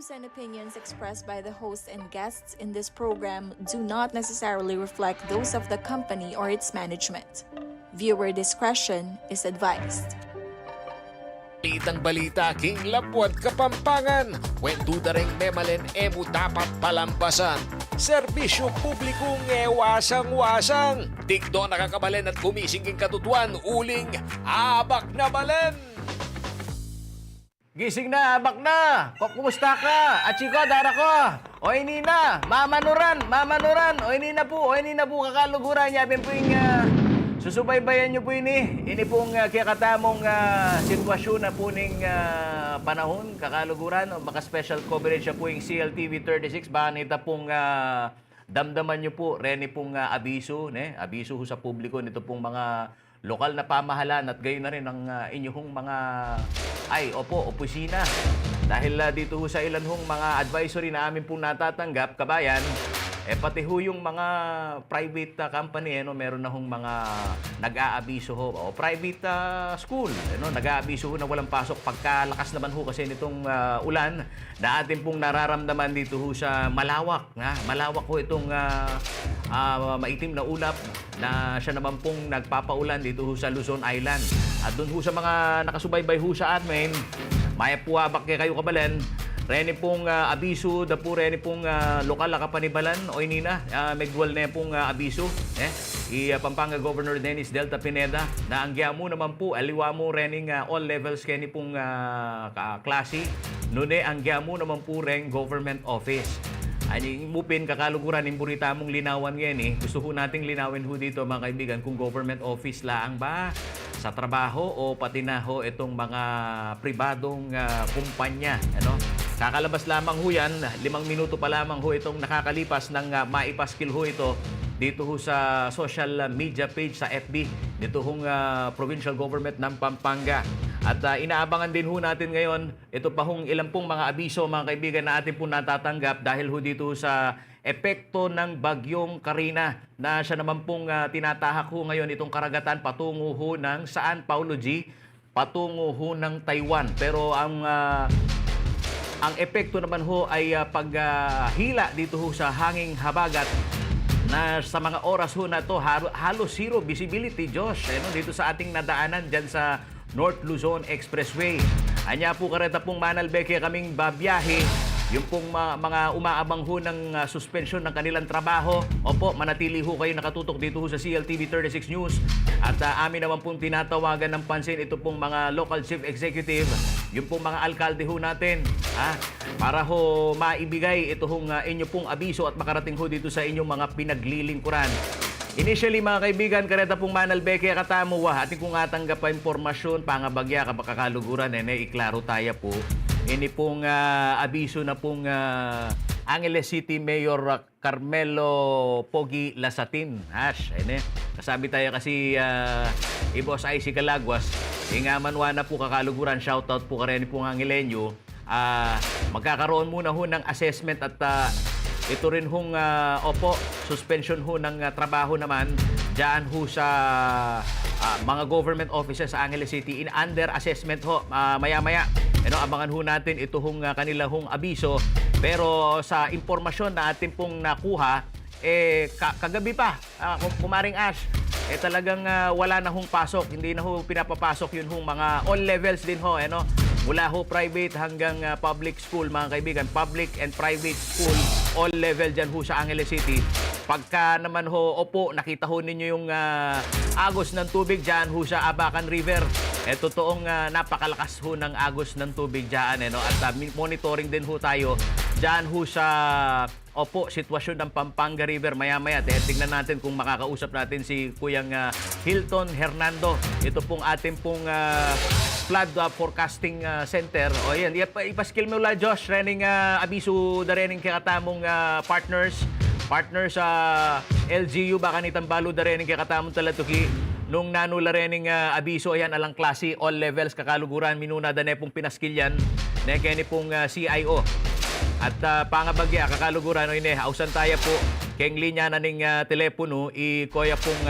views and opinions expressed by the host and guests in this program do not necessarily reflect those of the company or its management. Viewer discretion is advised. Balitang balita, king Lapuat Kapampangan. Wentuda ring memalen emu dapat palampasan. Serbisyo publikong ewasang-wasang. Digdo nakakabalen at gumising katutuan, uling abak na balen. Gising na, abak na! Kumusta ka? Achiko, dara ko! Oy, Nina! Mamanuran! Oy, Nina po, kakaluguran niya. Ben po yung susubaybayan niyo po ini. Ini pong kakatamong sitwasyon na po ning panahon, kakaluguran. Maka-special coverage na po yung CLTV 36. Baka nita pong damdaman niyo po. Reni pong abiso, abiso sa publiko nito pong mga lokal na pamahalaan at gayon na rin ang inyong mga opisina. Dahil dito sa ilan hong mga advisory na amin pong natatanggap, kabayan, pati ho yung mga private company, meron na hong mga nag-aabiso ho. O private school, nag-aabiso ho na walang pasok. Pagkalakas naman ho kasi nitong ulan na atin pong nararamdaman dito ho sa malawak. Malawak ho itong maitim na ulap na siya naman pong nagpapaulan dito ho sa Luzon Island. At doon ho sa mga nakasubaybay ho sa amin, may puwabak kayo kabalen, reni pong abiso, da po reni pong lokal na kapanibalan, oy Nina, megwal na pong abiso. Pampanga Governor Dennis Delta Pineda, na ang mo naman po, aliwa mo rening all levels kani pong klase, nune ang mo naman po reng government office. Ani mupin kakaluguran imburita mong linawan ngayon Gusto ho nating linawin ho dito mga kaibigan kung government office laang ba sa trabaho o pati na ho itong mga pribadong kumpanya. Kakalabas lamang ho yan, 5 minuto pa lamang ho itong nakakalipas ng maipaskil ho ito dito ho sa social media page sa FB dito hong provincial government ng Pampanga. At inaabangan din ho natin ngayon, ito pa hong ilang pong mga abiso mga kaibigan na atin po natatanggap dahil ho dito sa epekto ng bagyong Karina na siya naman pong tinatahak ho ngayon itong karagatan patungo ho ng saan, Paulo G? Patungo ho ng Taiwan. Pero ang epekto naman ho ay paghila dito ho sa hanging habagat na sa mga oras ho na to halos zero visibility, Josh. Dito sa ating nadaanan dyan sa North Luzon Expressway. Anya po kareta pong Manalbeque kaming babiyahe. Yung pong mga umaabang ho ng suspensyon ng kanilang trabaho. Opo, manatili ho kayo nakatutok dito ho sa CLTV 36 News. At amin naman pong tinatawagan ng pansin ito pong mga local chief executive, yung pong mga alkalde ho natin. Para ho maibigay ito hong inyo pong abiso at makarating ho dito sa inyong mga pinaglilingkuran. Initially mga kaibigan, kareta pong Manalbeque katamo ating kung atanggap pa impormasyon, pangabagya, kapakakaluguran, iklaro tayo po. Ini pong abiso na pong Angeles City Mayor Carmelo Pogi Lasatin. Kasabi tayo kasi Boss IC Calagwas, nga manwa na po kakaluguran, shoutout po ka rin pong Angelenyo. Magkakaroon muna ho ng assessment at ito rin hong suspension ho ng trabaho naman dyan ho sa mga government offices sa Angeles City in under assessment ho maya-maya. Abangan ho natin ito hong kanila hong abiso. Pero sa impormasyon na atin pong nakuha, kagabi pa, kumaring Ash, talagang wala na hong pasok. Hindi na ho pinapapasok yun hong mga all levels din ho. Mula ho private hanggang public school mga kaibigan. Public and private school, all level dyan ho sa Angeles City. Pagka naman ho, nakita ho ninyo yung agos ng tubig dyan ho sa Abacan River. Totoong napakalakas ho ng agos ng tubig dyan. At monitoring din ho tayo dyan ho sa sitwasyon ng Pampanga River. Maya-maya, tingnan natin kung makakausap natin si Kuyang Hilton Hernando. Ito pong ating pong flood forecasting center. O yan, ipaskill mo la Josh, rening abiso da rening kakatamong partners sa LGU, baka nitambalo da rening kakatamong talatuki. Nung nanula rening abiso, ayan, alang klase, all levels, kakaluguran, minuna da pong pinaskilyan, kaya pong CIO. At pangabagya, kakaluguran, hausan tayo po, keng linya na ning telepono, ikoya pong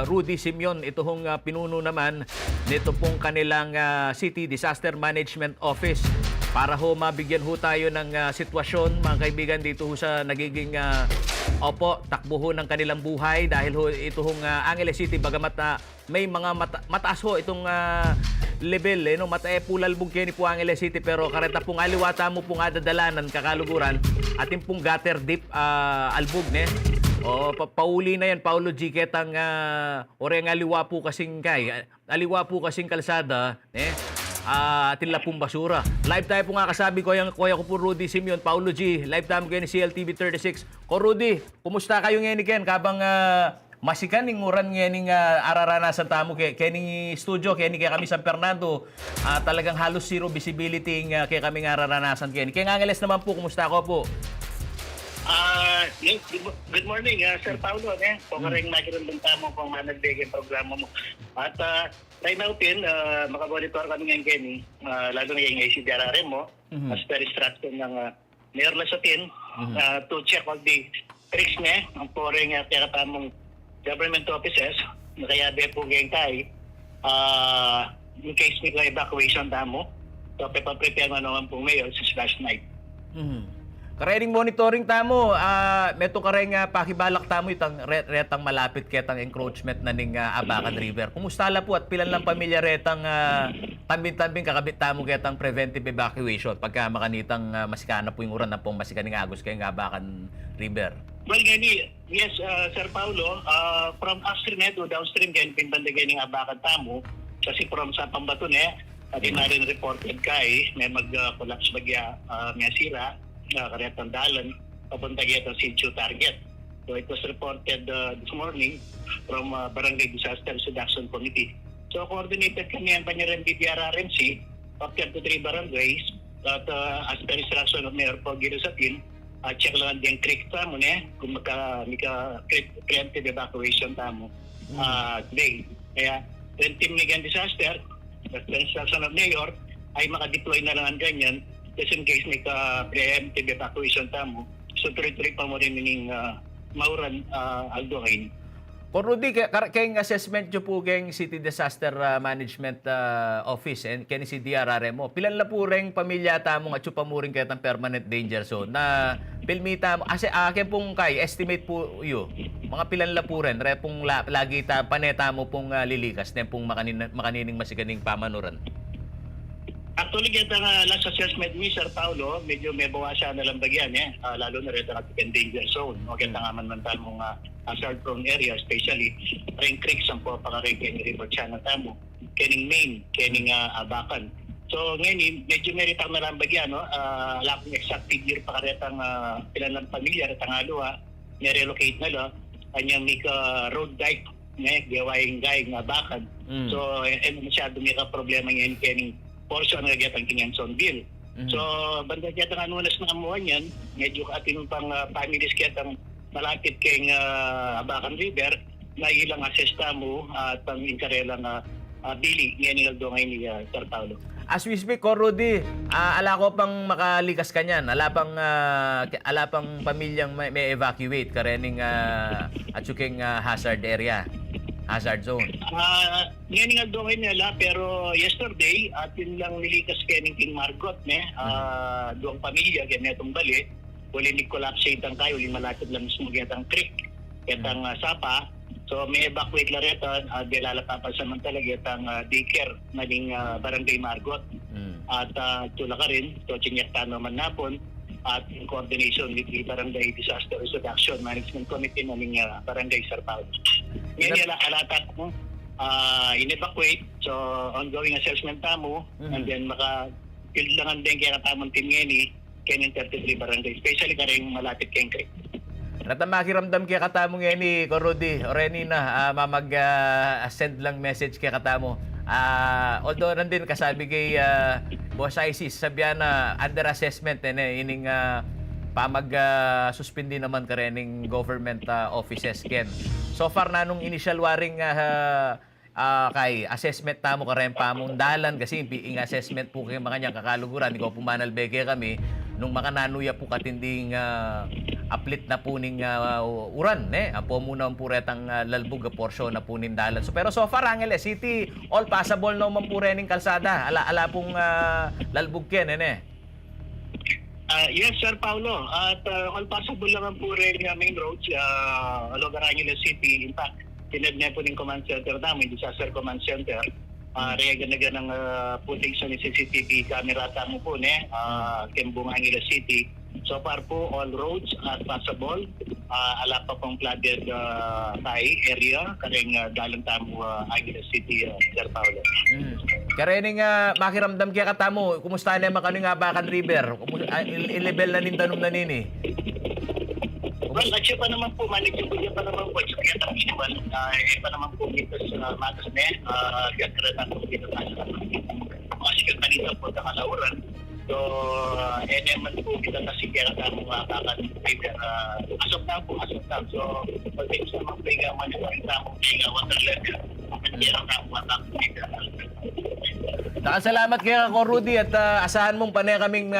Rudy Simeon, ito hong pinuno naman, nito pong kanilang City Disaster Management Office. para ho mabigyan ho tayo ng sitwasyon, mga kaibigan, dito ho sa nagiging takbo ho ng kanilang buhay dahil ho ito hong Angeles City, bagamat may mga mataas ho itong level, pulalbog kayo ni po Angeles City, pero kareta pong aliwata mo pong adadalanan kakaluguran ating pong gutter deep albog, pauli na yan, Paulo G. Ketang oreng aliwa po kasing kalsada, atin pong basura. Live tayo po nga kasabi ko, yung kuya ko po Rudy Simeon, Paulo G. Live tayo kayo ni CLTV 36. Ko Rudy, kumusta kayo ngayon Ken? Kabang masikan ning uran ngayon araranasan tamo kay studio, kay kami San Fernando. Talagang halos zero visibility kay kami nga araranasan kay Angeles naman po, kumusta ko po? Yes, good morning, Sir Paulo. Kung rin nakiramdam tamo kung nagbigay programa mo. At right now, makabonitor kami ngayon, Kenny, lalo na yung ACDRRM mo, as per instruction ng Mayor Lasatin, to check all the tricks niya, ang poring tinatamong government offices, na kaya po ngayon tayo, in case may evacuation tamo, so prepare mo naman po Mayor since last night. Karening monitoring tamo, meto kareng pakibalak tamo itang retang malapit ketang encroachment na ning Abacan River. Kumusta la po at pilan lang pamilya retang tambing-tambing kakabit tamo ketang preventive evacuation pagka makanitang masikana po yung uran na pong masikaning agos kay Abacan River? Well, gani, yes, Sir Paulo, from upstream to downstream gan pinbandagan ng Abacan tamo kasi from sa Pambato at na rin reported kay may mag-collapse bagya may sira karetang dalan papunta getang Sitio target. So it was reported this morning from Barangay Disaster Reduction Committee. So coordinated kami ang panyaran BDRRMC up to 3 barangays at as per instruction of Mayor Pogi Rosatin, check lang ang creek tamo kung mika preemptive evacuation tamo today. Kaya when team ng disaster, as per instruction of Mayor, ay makadeploy na lang ang ganyan just in case may preemptive evacuation tamo. So tuloy-tuloy pa mo rin mining mauran aldohin. Kung Rudy, kayong assessment nyo po kayong City Disaster Management Office and kaya si DRRM mo, pilan na po rin pamilya tamong at pa mo rin kayo ng permanent danger zone na pilmita mo, kasi akin pong estimate po yun, mga pilan na po rin, pong lagi paneta mo pong lilikas na pong makanining masiganing pamanuran. Actually, kita last assessment ni Sir Paulo, medyo may bawasan na lang bagyan lalo na rin ang danger zone. Kita nga man tamong hazard-prone area, especially ring creeks ang po pakaring river channel tamo, kening main, kening Abacan. So ngayon, medyo may ritang na lang bagyan, wala akong exact figure pakaretang ilan ng pamilya, ritang alua, may relocate na lang, kanyang may road dike, gawaing gayang Abacan. So, masyado may problema ngayon kening portion ng gatang Kinyanson Bill. So, banda gatang anunas ng amuan yan, medyo ating pang families gatang malapit kay Abacan River, na ilang assesta mo at pang inkarelang bili ngayon nilagdo ngayon ni Sir Paulo. As we speak, Rudy, ala ko pang makalikas ka niyan. Ala pang pamilyang may evacuate karening at suking hazard area. Hazard zone. Ngayon nga doon nila, pero yesterday, atin lang nilikas kayo King Margot, doong pamilya, ganitong bali, wala ni-collapse itang kayo, wala malapit lang mismo ganitang creek, ganitang sapa. So may evacuate la rito, lalapapal samantala ganitang daycare, naging Barangay Margot. At tula ka rin, so chinyakta naman napon, at in coordination with the Barangay Disaster Reduction Management Committee naming Barangay Sir Paulo. Ngayon nila alatat mo, in-evacuate, so ongoing assessment tamo, and then maka-field lang din kaya katamang team ngayon kaya 33 barangay, especially ka rin malapit kayong creek. Makiramdam kaya katamo ngayon Rudy, already na mag-send lang message kaya katamo. Although nandun kasabi kay Boss Isis, sabihan na under assessment ining suspindi naman ka rin government offices ken. So far na nung initial waring kay assessment tamo ka rin pamundalan kasi ing assessment po kay mga niyang kakaluguran, ikaw pumanalbeke kami nung makananuya po katinding aplit na po ning uran apo muna po retang lalbog porsyon na po nindalan. So pero so far Angeles City all passable no man po rening kalsada ala pong lalbog ken Yes, Sir Paulo. At all possible naman po rin main roads, along Arangula City. In fact, tinad niya po ng command center namin, disaster command center. Reagan ng footage sa CCTV camera tamo po Kembong Anguila City. So far po, all roads are passable. Ala pa pong flooded area, karing dalang tamo Anguila City, Sir Paulo. Karening makiramdam kaya katamo, kumusta na makaning Abacan River? Il-level na nindanom na nini? Well, actually pa naman po, manageable pa naman po. So, kaya tapos naman, pa naman po dito sa matas gagkaratan po dito sa mga sikat na dito po sa kalauran. So, naman po dito na sigara na mga kakan river. Asok na po. So, pag-tips naman po yung management na po yung water level. Pag-tips na po water river. Salamat kaya ko, Rudy, at asahan mong panay kaming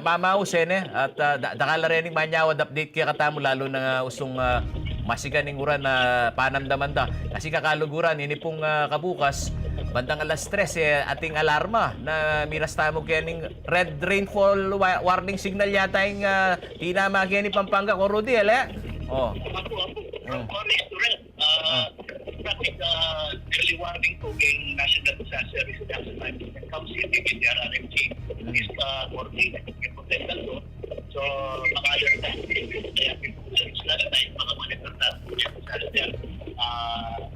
mamaus at dakala rin manyawad update kaya katamo lalo na usong masikaning uran na panamdaman da. Kasi kakaluguran, ini pong kabukas, bandang alas 3 ating alarma na miras tamo kaya ning red rainfall warning signal yata yung tinama kaya ni Pampanga ko, Rudy, Oh. Correct. Traffic early warning po ng National Disaster Response Management Council with the RRMC is coordinated with potential to. So, mga other times, last time, mga monitor na po yung disaster.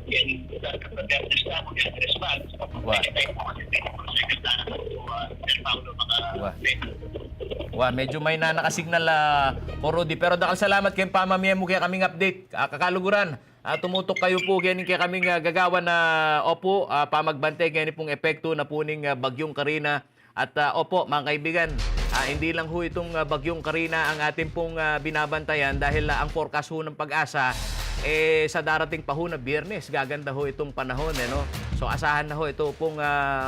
Yan, preparedness na po yung response. Any time po kasi tayo po sa ikatana po Sir Paulo, mga medyo may na nakasignal po, Rudy. Pero dakal salamat kayong pamamiyay mo kaya kaming update. Kakaluguran. Tumutok kayo po kaya kaming gagawa na pamagbantay kaya pong epekto na puning Bagyong Karina. At mga kaibigan, hindi lang ho itong Bagyong Karina ang ating pong binabantayan dahil ang forecast ho ng Pag-asa sa darating pa ho na Biyernes, gaganda ho itong panahon. No? So asahan na ho ito pong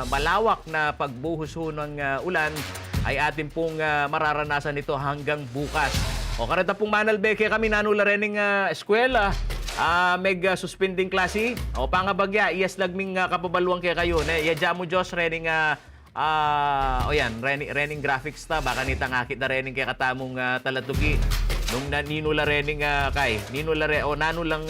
malawak na pagbuhos ho ng ulan ay ating pong mararanasan ito hanggang bukas. O karata pong manalbe kaya kami nanula rin ng eskwela. Meg suspending klase. O pangabagya, iyas lagming kapabaluang kaya kayo. Yadya mo Diyos, rening rening graphics ta. Baka nitang akit na rening kaya katamong talatugi. Nung ninula rening nanulang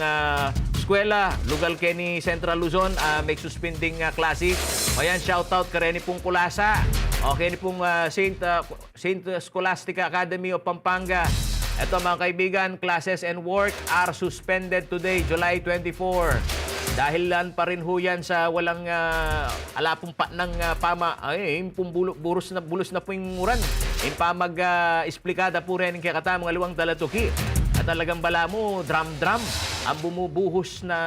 eskwela, lugal kay ni Central Luzon, may suspending klase. O yan, shoutout ka rin pong Kulasa. Okay ni pong Saint Scholastica Academy of Pampanga. Ito mga kaibigan, classes and work are suspended today, July 24. Dahil lan pa rin ho yan sa walang alapong ng bulos na po yung uran. Yung pamag-esplikada po rin kaya kata mga luwang talatuki. At talagang bala mo, drum-drum, ang bumubuhos na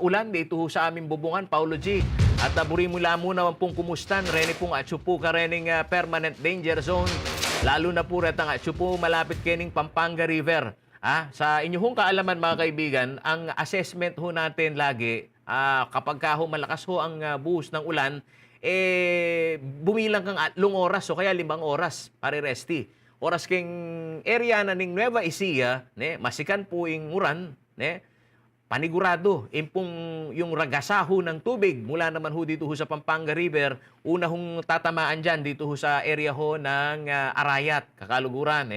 ulan dito ho sa aming bubungan, Paulo G. At buri mula muna pong kumustan, rin pong atsupo ka rin permanent danger zone. Lalo na po retang atsupo malapit kening Pampanga River. Sa inyong kaalaman mga kaibigan, ang assessment ho natin lagi, kapag ho malakas ho ang buhos ng ulan, bumilang kang 3 oras o kaya 5 oras, pare-resti. Oras keng area na ning Nueva Ecija, masikan po yung uran, panigurado, yung ragasaho ng tubig mula naman ho dito ho sa Pampanga River, una hong tatamaan dyan dito ho sa area ho ng Arayat, Kakaluguran.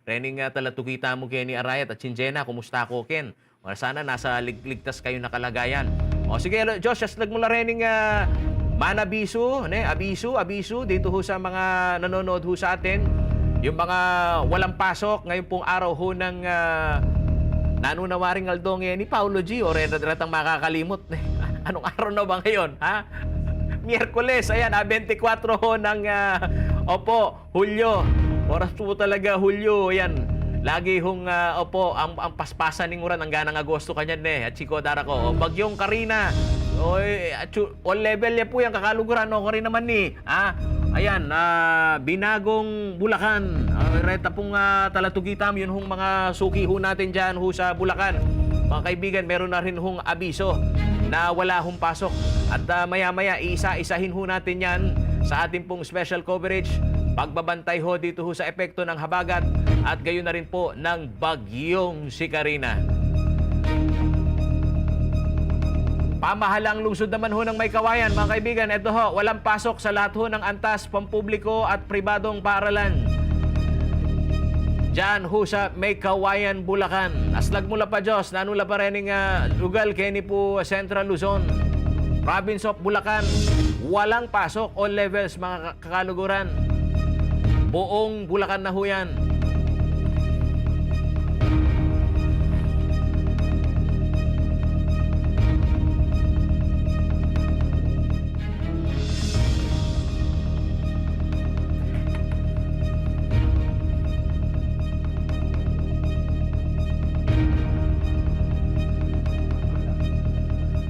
Rening talatukita mo kayo ni Arayat at Chinjena, kumusta ko, Ken? Sana nasa ligtas kayo nakalagayan. O sige, Josh, aslag mo na rening manabiso, abiso dito ho sa mga nanonood ho sa atin. Yung mga walang pasok, ngayon pong araw ho ng nanunawaring aldong ni Paulo G. O retang makakalimot. Anong araw na ba ngayon? Miyerkules. Ayan, 24 ho ng Hulyo. Oras po talaga Hulyo. Ayan. Lagi hong ang paspasan ng uran ang ganang Agosto kanyan at Chico Darako. Bagyong Karina. All level ya po yan Kakaluguran. O rin naman Ayan, Binagong Bulacan. Reta pong talatugitam, yun hong mga suki ho natin dyan ho sa Bulacan. Mga kaibigan, meron na rin hong abiso na wala hong pasok. At maya-maya, isa-isahin ho natin yan sa ating pong special coverage. Pagbabantay ho dito ho sa epekto ng habagat at gayon na rin po ng Bagyong si Karina. Pamahalang lungsod naman ho ng May Kawayan, mga kaibigan. Ito ho, walang pasok sa lahat ho ng antas, pampubliko at pribadong paaralan. Diyan ho sa May Kawayan, Bulacan. Aslag mula pa Diyos, nanula pa rin ng lugal kini po Central Luzon. Province of Bulacan, walang pasok, all levels mga kakaluguran. Buong Bulacan na ho yan.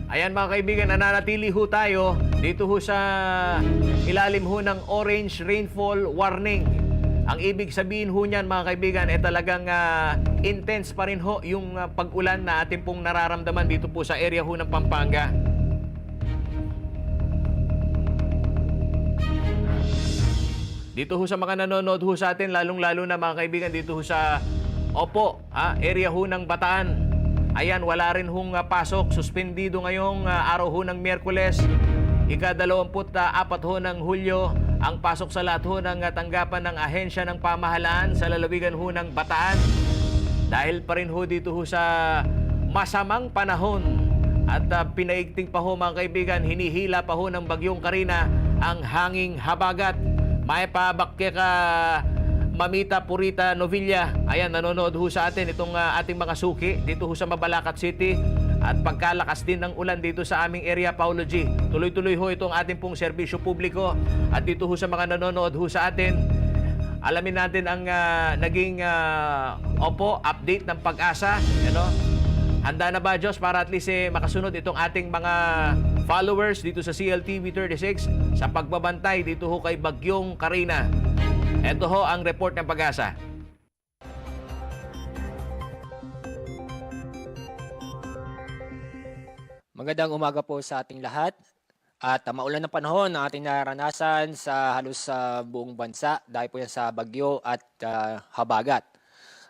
Ayan mga kaibigan, nananatili ho tayo dito ho sa ilalim ho ng orange rainfall warning. Ang ibig sabihin ho niyan mga kaibigan ay talagang intense pa rin ho yung pag-ulan na ating pong nararamdaman dito po sa area ho ng Pampanga. Dito ho sa mga nanonood ho sa atin, lalong-lalo na mga kaibigan dito ho sa area ho ng Bataan. Ayan, wala rin hong pasok. Suspendido ngayong araw ho ng Miyerkules. Ika-24 ho ng Hulyo ang pasok sa lahat ho ng tanggapan ng ahensya ng pamahalaan sa lalawigan ho ng Bataan. Dahil pa rin ho dito ho sa masamang panahon at pinaigting pa ho mga kaibigan, hinihila pa ho ng bagyong Karina ang hanging habagat. May pabakya ka Mamita Purita Novilla. Ayan, nanonood ho sa atin itong ating mga suki dito ho sa Mabalacat City at pagkalakas din ng ulan dito sa aming area, Paulo G. Tuloy-tuloy ho itong ating pong serbisyo publiko at dito ho sa mga nanonood ho sa atin. Alamin natin ang naging update ng Pag-asa. Handa na ba Diyos para at least makasunod itong ating mga followers dito sa CLTV 36 sa pagbabantay dito ho kay Bagyong Karina. Ito ho ang report ng Pag-asa. Magandang umaga po sa ating lahat. At maulan na panahon ang ating naranasan sa halos sa buong bansa dahil po yan sa bagyo at habagat.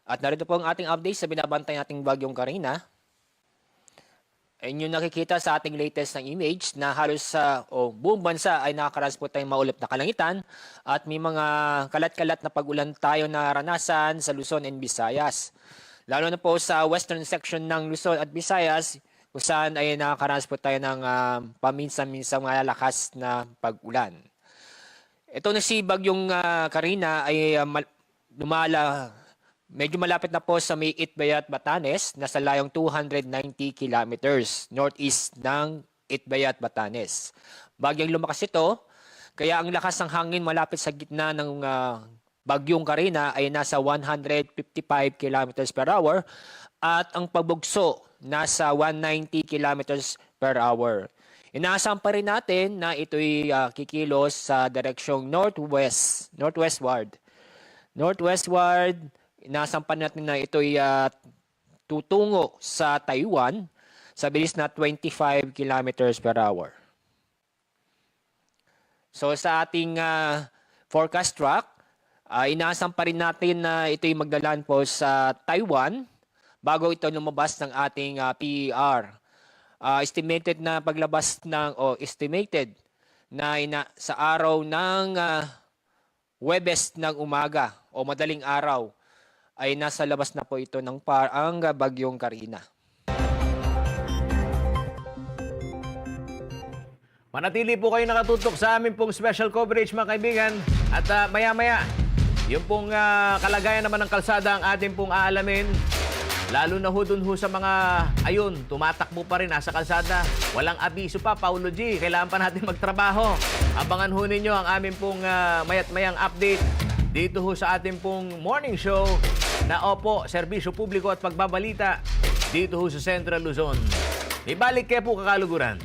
At narito po ang ating update sa binabantay nating Bagyong Karina. Ayun yung nakikita sa ating latest ng image na halos sa buong bansa ay nakakaranas po tayong maulap na kalangitan at may mga kalat-kalat na pag-ulan tayo naranasan sa Luzon and Visayas. Lalo na po sa western section ng Luzon at Visayas kung saan ay nakakaranas po tayo ng paminsan-minsang malalakas na pag-ulan. Ito na si Bagyong Karina ay medyo malapit na po sa may Itbayat, Batanes, nasa layong 290 kilometers northeast ng Itbayat, Batanes. Bagyang lumakas ito, kaya ang lakas ng hangin malapit sa gitna ng Bagyong Karina ay nasa 155 kilometers per hour at ang pagbugso nasa 190 kilometers per hour. Inaasahan pa rin natin na ito'y kikilos sa direksyong northwestward. Inasampan natin na ito'y tutungo sa Taiwan sa bilis na 25 kilometers per hour. So sa ating forecast track, inaasam pa rin natin na ito'y magdalaan po sa Taiwan bago ito lumabas ng ating PER. Estimated na paglabas estimated na sa araw ng Huwebes ng umaga o madaling araw ay nasa labas na po ito ng ang Bagyong Karina. Manatili po kayo nakatutok sa amin pong special coverage mga kaibigan. At maya-maya, yung pong kalagayan naman ng kalsada ang ating pong aalamin. Lalo na ho dun ho sa mga, tumatakbo pa rin nasa kalsada. Walang abiso pa, Paulo G. Kailangan pa natin magtrabaho. Abangan ho ninyo ang aming pong mayat-mayang update dito ho sa ating pong morning show na serbisyo publiko at pagbabalita dito ho sa Central Luzon. Ibalik kayo po kakaluguran.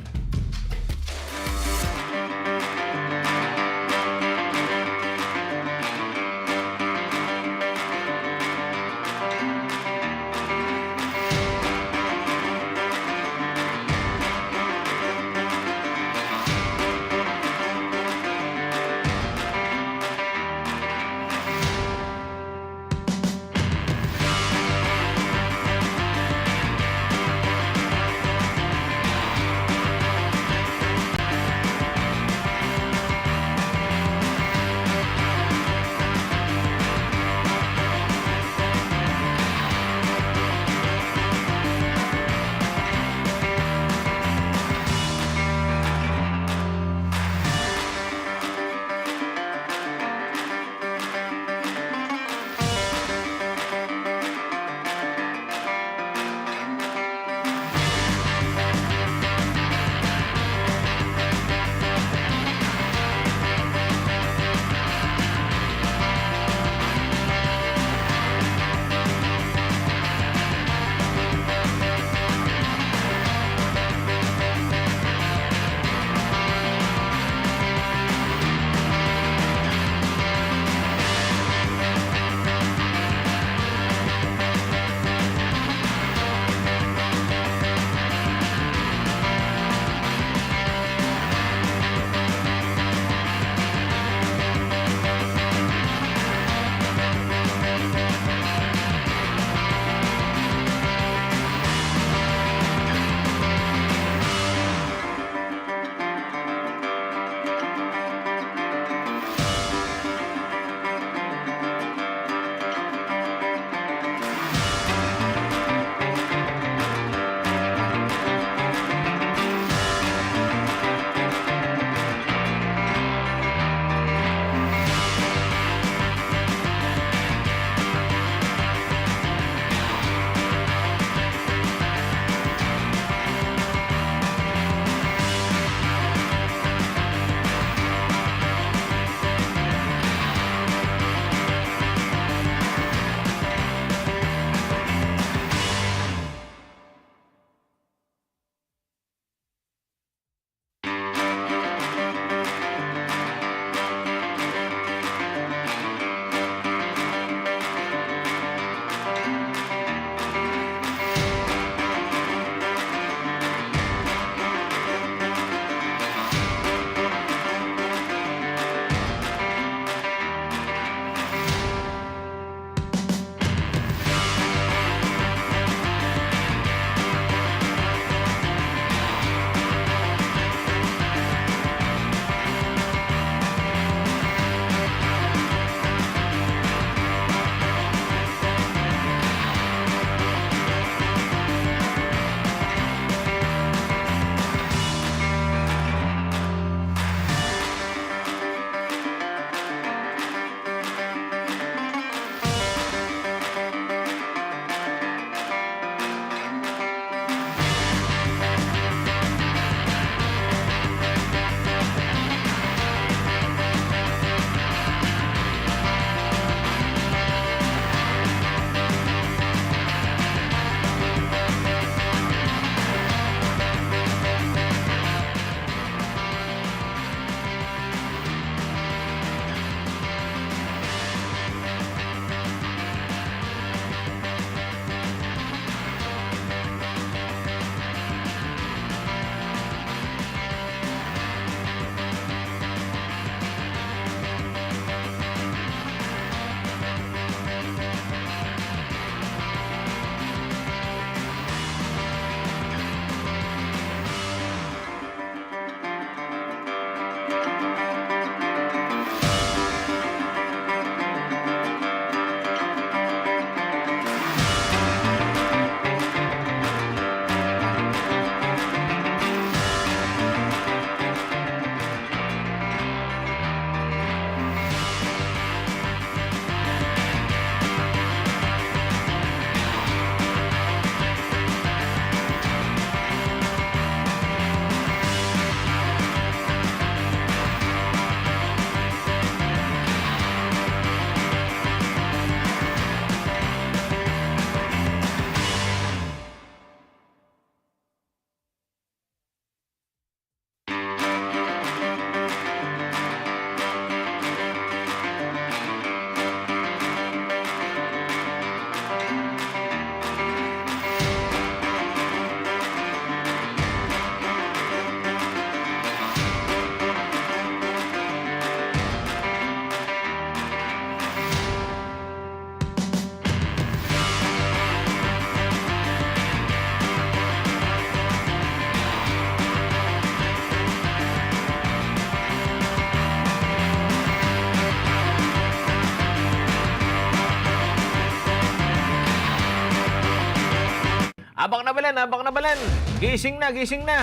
Abang na balan. Gising na.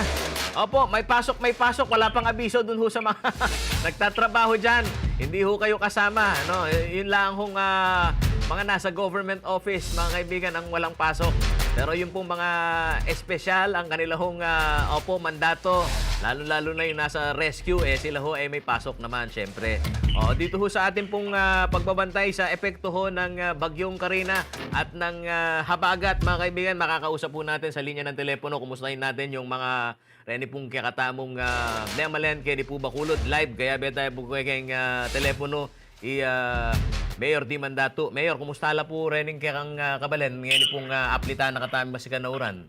Opo, may pasok. Wala pang abiso dun ho sa mga nagtatrabaho dyan. Hindi ho kayo kasama. No? Yun lang hong mga nasa government office, mga kaibigan, ang walang pasok. Pero yung pong mga espesyal, ang kanila hong mandato, lalo-lalo na yung nasa rescue, sila ho may pasok naman, syempre. Dito ho sa ating pong pagbabantay sa epekto ho ng Bagyong Karina at ng habagat, mga kaibigan, makakausap po natin sa linya ng telepono. Kumustahin natin yung mga Reni pong kakatamong Memalen, kaya di po Bakulod, live, kaya tayo po kayong telepono. Mayor Di Mandato. Mayor, kumusta la po Rening kang kabalen? Ngayon pong aplitan na katami masikan na uran.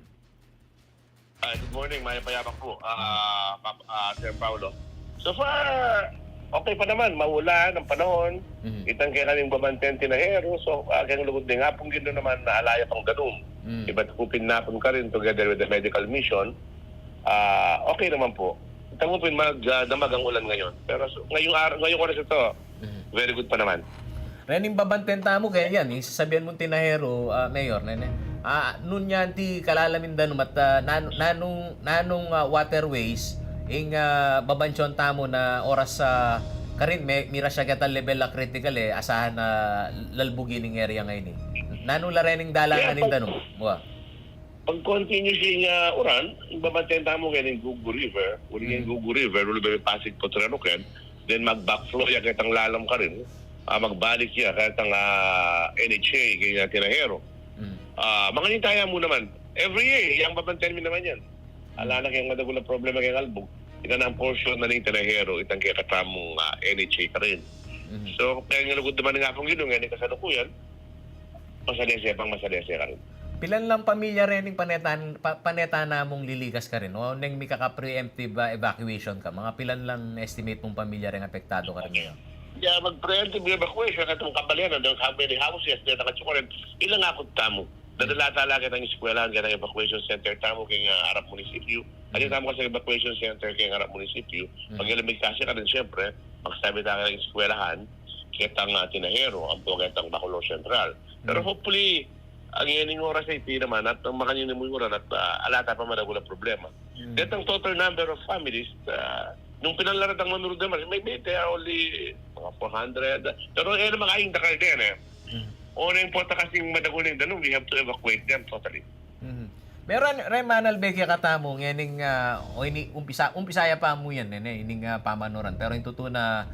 Good morning, Maya Payabak po, Sir Paulo. So far, okay pa naman. Maulan ang panahon. Itang kaya kaming babanten tinahero. So, kayang lugod din nga pong gino naman na alaya pang ganun. Iba't kupin na po ka rin together with the medical mission. Okay naman po. Tangupin magdamag ang ulan ngayon. Pero ngayong oras ito, very good pa naman. Rening babantenta mo kaya yan, sasabihan mong tinahero, Mayor, nene. Nun yan ti kalalamin danum at nanong waterways ing babansyon tamo na oras sa karin mira siya gatal level la critical asahan na lalbugin ng area ngayon nanong la rening dalangan ning danum. Pag continuous yung uran, babanten tamo ngayon yung Gugu River, uling yung Gugu River, ulit ba yung Pasig Potrero ken, then mag-backflow ya kahit ang lalam ka rin, magbalik ya kahit ang NHA kaya tinahero. Mga nintaya mo naman, every year, yung babanten mo naman yan. Ala na kayong madagulang problema kayong albog, ita na ang portion na ning tinahero, itang kaya katamong NHA ka rin. So, kaya nga lugod naman nga pong ginong, ngayon kasalukuyan, masalese ka rin. Pilan lang pamilya rin yung paneta na mong liligas ka rin? O nang may kaka-preemptive evacuation ka? Mga pilan lang estimate mong pamilya rin apektado ka rin ngayon? Yeah, mag-preemptive evacuation at itong kabalyan, ang many houses, dito ka tsukurin, ilang akot tamo. Dadala talaga ng eskwelahan, ng evacuation center tamo kay Arap Munisipyo. At yung tamo ka sa evacuation center kay Arap Munisipyo. Pag ilamig kasi ka rin siyempre, magsabi tayo ng eskwelahan, kitang tinahero, ang kitang Bacolod Central. Pero hopefully, ang iyaning oras ay iti naman at ang makaninin mo yung oras at alata pa madagulang problema. At ang total number of families, nung pinalarat ang manunod naman, maybe they are only mga 400. Pero mga kaing dakal din O na yung pota kasing madaguling danong, we have to evacuate them totally. Meron, Remanal Bekia katamo, ngayon umpisaya pa mo yan, ining pamanuran. Pero yung totoo na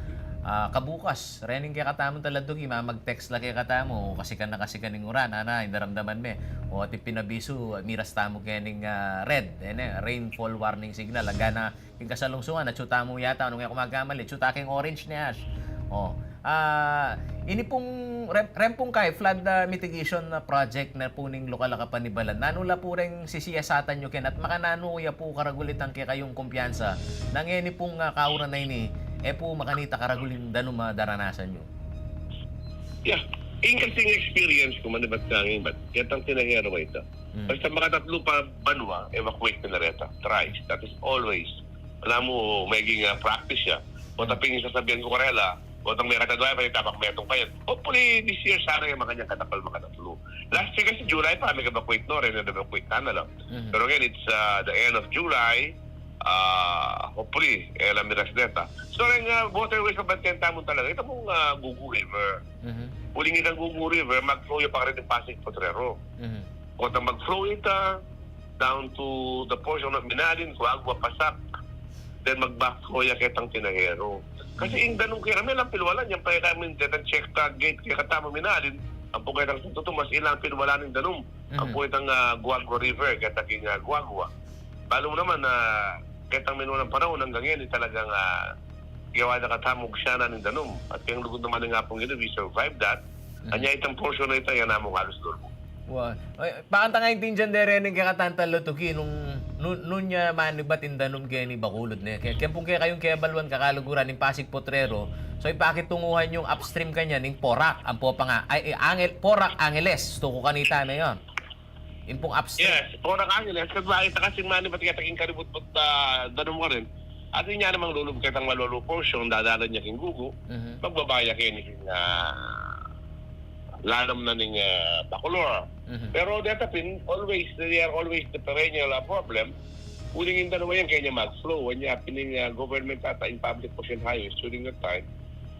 kabukas, rening kaya katamon taladog, mag-text lang kaya katamo, kasi ka ng uran, indaramdaman me. O ati pinabiso, miras tamo kaya ning red, rainfall warning signal. Agana, yung kasalungsungan, natsuta mo yata, anong yung kumagamali, tsuta kang orange ni Ash. Ini pong rempong kay flood mitigation na project na po ning lokal kapanibalan. Nanula po ring sisiyasatan nyo ken at makananuya po karagulitan kay kayong kumpiyansa. Nang ini pong kaura na ini po makanita karagulin danum daranasan nyo. Yeah. Interesting experience ko man ba't kangin ba't kitang tinahero ito. Basta mga tatlo pa banwa, evacuate na reta. Thrice. That is always. Alam mo, magiging practice siya. O taping sasabihan ko karela, o itong may katadwaya pa yung tapak metong pa yan. Hopefully, this year, sana yung mga kanyang katapal mga tatlo. Last year kasi July pa, may evacuate no rin, evacuate na lang. Pero again, it's the end of July. Hopefully, miras neta. So, yung waterways sa Bantenta mo talaga, ito mong Gugu River. Uling itang Gugu River, mag-flow yung pa rin yung Pasig Potrero. O itang mag-flow ita down to the portion of Minalin, Cuagua, Pasak, then mag-back-flow yung kitang tinahero. Kasi yung ganun kaya kami lang pilwalan, yung pa kami check tag gate kaya katama Minalin, ang po kitang tutumas ilang pilwalan ng danum, ang po kitang Guagua River, kaya taking Guagua. Balo naman na kitang minulang panahon hanggang yan, talagang gawa na katamog siya na ng danum. At yung lugod naman nga pong ito, we survived that. Anya itang portion na ito, yan namong halos durmo. Wow. Pakanta nga yung tinjan dere ng kakatantalo to ki nung niya manibat indanom kaya ni Bacolod na. Kaya pong kayong kebalwan kakaluguran ng Pasig Potrero. So ipakitunguhan yung upstream kanya ng Porac. Ang po pa nga ay Porac Angeles. Gusto ko kanita na yon. Yung pong upstream. Yes, Porac Angeles. Kasi bakit kasing manibat kaya taking karibut danom ka rin. At yun niya namang lulub kitang malolo portion, dadalan niya king Gugu. Magbabaya kayo ni lanam na ning Bacolor. Pero datapin, they are always the perennial problem. Uling yung dalawa yan, kaya niya mag-flow. Wanya, pining government ata in public ocean highways during that time,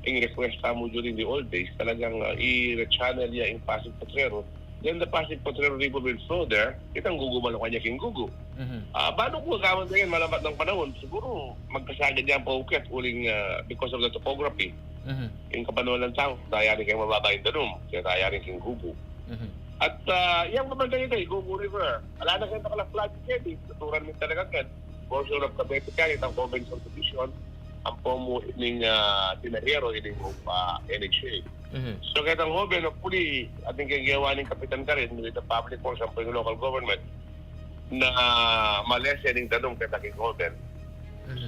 yung request mo during the old days, talagang i-channel niya yung Pasig Potrero. Then the Pasig Potrero River will flow there, kitang gugumalo kanya king gugu. Bago ko gawan na yan, malamat ng panahon, siguro magkasagad yan po ukit uling because of the topography. Yung kapanuan ng tao, tayarin kayong mababa yung danum, kaya tayarin king gugu. At yung mabanda nito, Gugu River, ala na kayo nakalaplag yan, tuturan mo talaga kan. Portion of Cavite County, ang Provincial Division, ang pomo ining tinahero, ining NHA. So kaya ang hoben, hopefully, ating kagawa ng kapitan ka rin, with the public force ang local government, na malesen yung danong kaya taking hoben.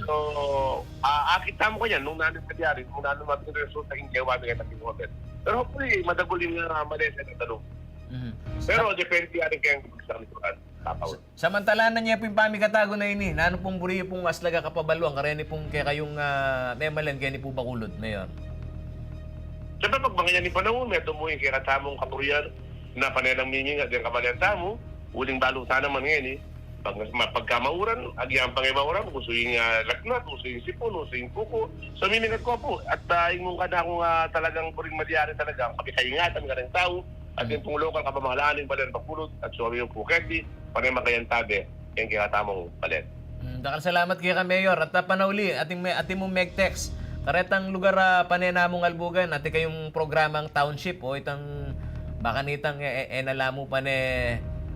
So, akita mo ko yan, nung nanin kadyari, nung nanin matin resulta yung gawa ng taking hoben. Pero hopefully, madagulin nga malesen yung danong. Pero depende yan kayang magsalituan. Samantala na niya po yung pamikatago na ini. Nano pong buriyo pong aslaga kapabaluan, kareni pong kaya kayong memalan, kaya ni po Bacolod, Mayor. Siyempre, pag mga yan ni panahon, may tumuhin kaya katamong kapuriyan na panelang minying at yung kamalian tamo, uling balutan naman ngayon pagkamauran, agyang pangimauran, gusto yung laknat, gusto yung sipon, gusto yung kuko. So, mimingat ko po. At yung kada akong talagang puring madiyari talaga, kapikayingatan ka ng tao, at yung pong local kapamahalanin pa rin Bacolod, at suwabi yung Puketi, panay makayantade, yung kaya tamong palit. Dakal salamat kaya ka, Mayor. At panauli, ating mong Megtex. Karetang lugar panenamong albugan, ati kayong programang township o itang baka nitang enalamu pa ne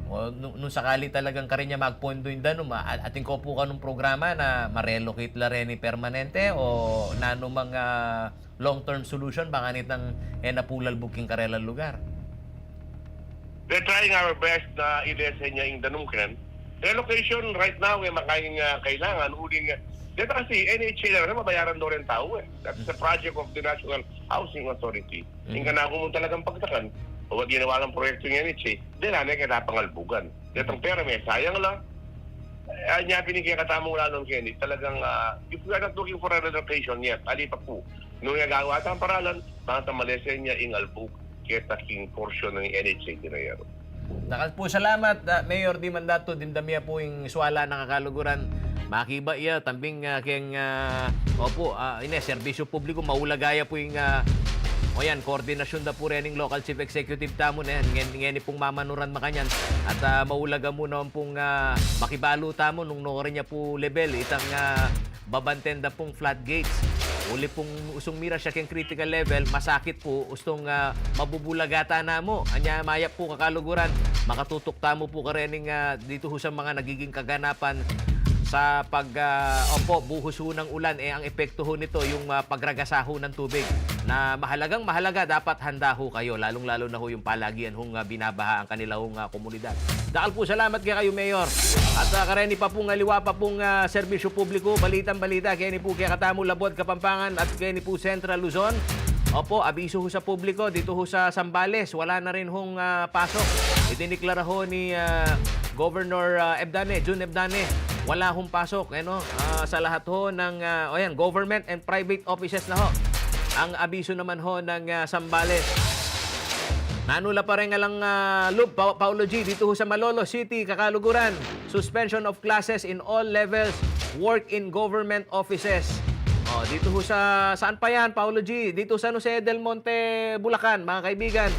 o nung sakali talagang karinya magpondo yung danum ating ko po kanong programa na ma-relocate la rin permanente o nano mga long-term solution baka nitang napulal booking karelang lugar. We're trying our best na i-lesen niya yung danum kan. Relocation right now ay makaing kailangan uling dito kasi NHA na mabayaran daw rin tao eh. That's a project of the National Housing Authority. Yung kanako mo talagang pagtakan, o wag ginawa ng proyekto ng NHA, di na kaya pangalbugan. Ditong pera may sayang lang. Niya pinigyan katamong lalong Kenny, talagang if we are not looking for a relocation yet, ali pa po. Nung nagagawa ang paralan, mga tamalesen niya ingalbug kaya taking portion ng NHA dinayaro. Dakal po salamat, Mayor Di Mandato, dimdamya po yung suwala ng kakaluguran. Makiba iya, tambing keng, serbisyo publiko, maulagaya po yung, koordinasyon da po rin yung local chief executive tamo na yan, ngeni pong mamanuran makanyan, at maulaga mo naman pong makibalo tamo nung norin niya po level, itang babanten da pong floodgates. Uli pong usong mira siya keng critical level, masakit po, ustong mabubulagata na mo. Anya mayap po kakaluguran, makatutok tamo po karening dito ho sa mga nagiging kaganapan sa buhos ho ng ulan, ang epekto ho nito yung pagragasaho ng tubig na mahalaga dapat handa ho kayo, lalong-lalo na ho yung palagian hong binabaha ang kanila hong komunidad. Dakal po salamat kaya kayo, Mayor. At kareni pa pong aliwa pa pong serbisyo publiko, balitang-balita, kaya ni po kaya Katamo, Labod, Kapampangan at kaya ni po Central Luzon. Opo, abiso ho sa publiko, dito ho sa Zambales, wala na rin hong pasok. Idiniklara ho ni Governor June Ebdane, wala hong pasok sa lahat ho ng government and private offices na ho. Ang abiso naman ho ng Zambales. Nanula pa rin nga lang Paulo G, dito ho sa Malolo City, Kakaluguran. Suspension of classes in all levels, work in government offices. Dito ho saan pa yan, Paulo G? Dito sa San Jose del Monte, Bulacan, mga kaibigan.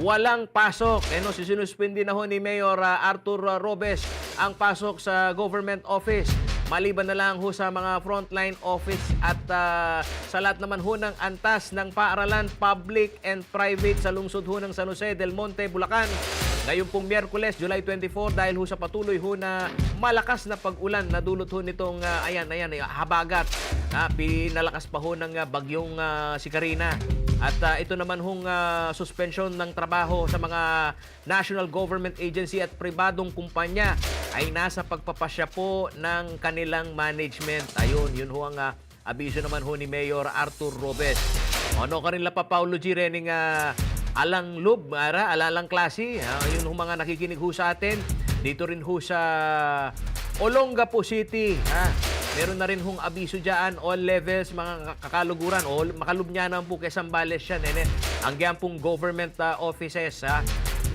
Walang pasok. Sinuspindi na ho ni Mayor Arthur Robes ang pasok sa government office. Maliban na lang ho sa mga frontline office at sa lahat naman ho ng antas ng paaralan, public and private sa lungsod ho ng San Jose del Monte, Bulacan. Ngayon pong Miyerkules, July 24, dahil ho sa patuloy ho na malakas na pag-ulan na dulot ho nitong habagat. Pinalakas pa ho ng bagyong si Karina. At ito naman hong suspension ng trabaho sa mga national government agency at pribadong kumpanya ay nasa pagpapasya po ng kanilang management. Ayun, yun ho ang abiso naman ho ni Mayor Arthur Robes. Ano ka rin la pa, Paulo G. Rening alang lub, alalang klase. Yun ho mga nakikinig ho sa atin. Dito rin ho sa Olongapo City. Meron na rin hong abiso dyan, all levels, mga kakaluguran, o makalub niya naman po kay Zambales yan. ang yan pong government offices,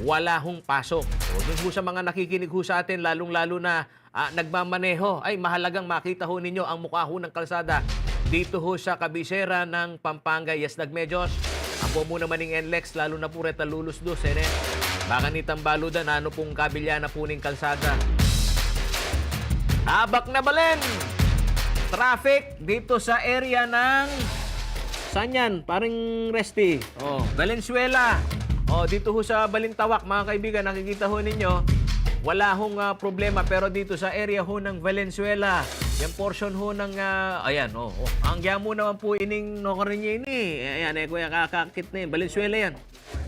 wala hong pasok. O dun ho sa mga nakikinig ho sa atin, lalong-lalo na nagmamaneho, ay mahalagang makita ho ninyo ang mukha ho ng kalsada dito ho sa kabisera ng Pampanga. Yes, Nagmedyos. Ang po muna maning NLEX, lalo na po reta lulusdos. Baka nitang baludan, ano pong kabilya na po ning kalsada. Abak na balen! Traffic dito sa area ng... Saan yan? Parang Resty. Valenzuela. Dito ho sa Balintawak, mga kaibigan, nakikita ho ninyo, wala hong problema. Pero dito sa area ho ng Valenzuela, yung portion ho ng... ayan, ang yamo naman po ining Nocarinye ini. Ayan, kuya, kakakit na yun. Valenzuela yan.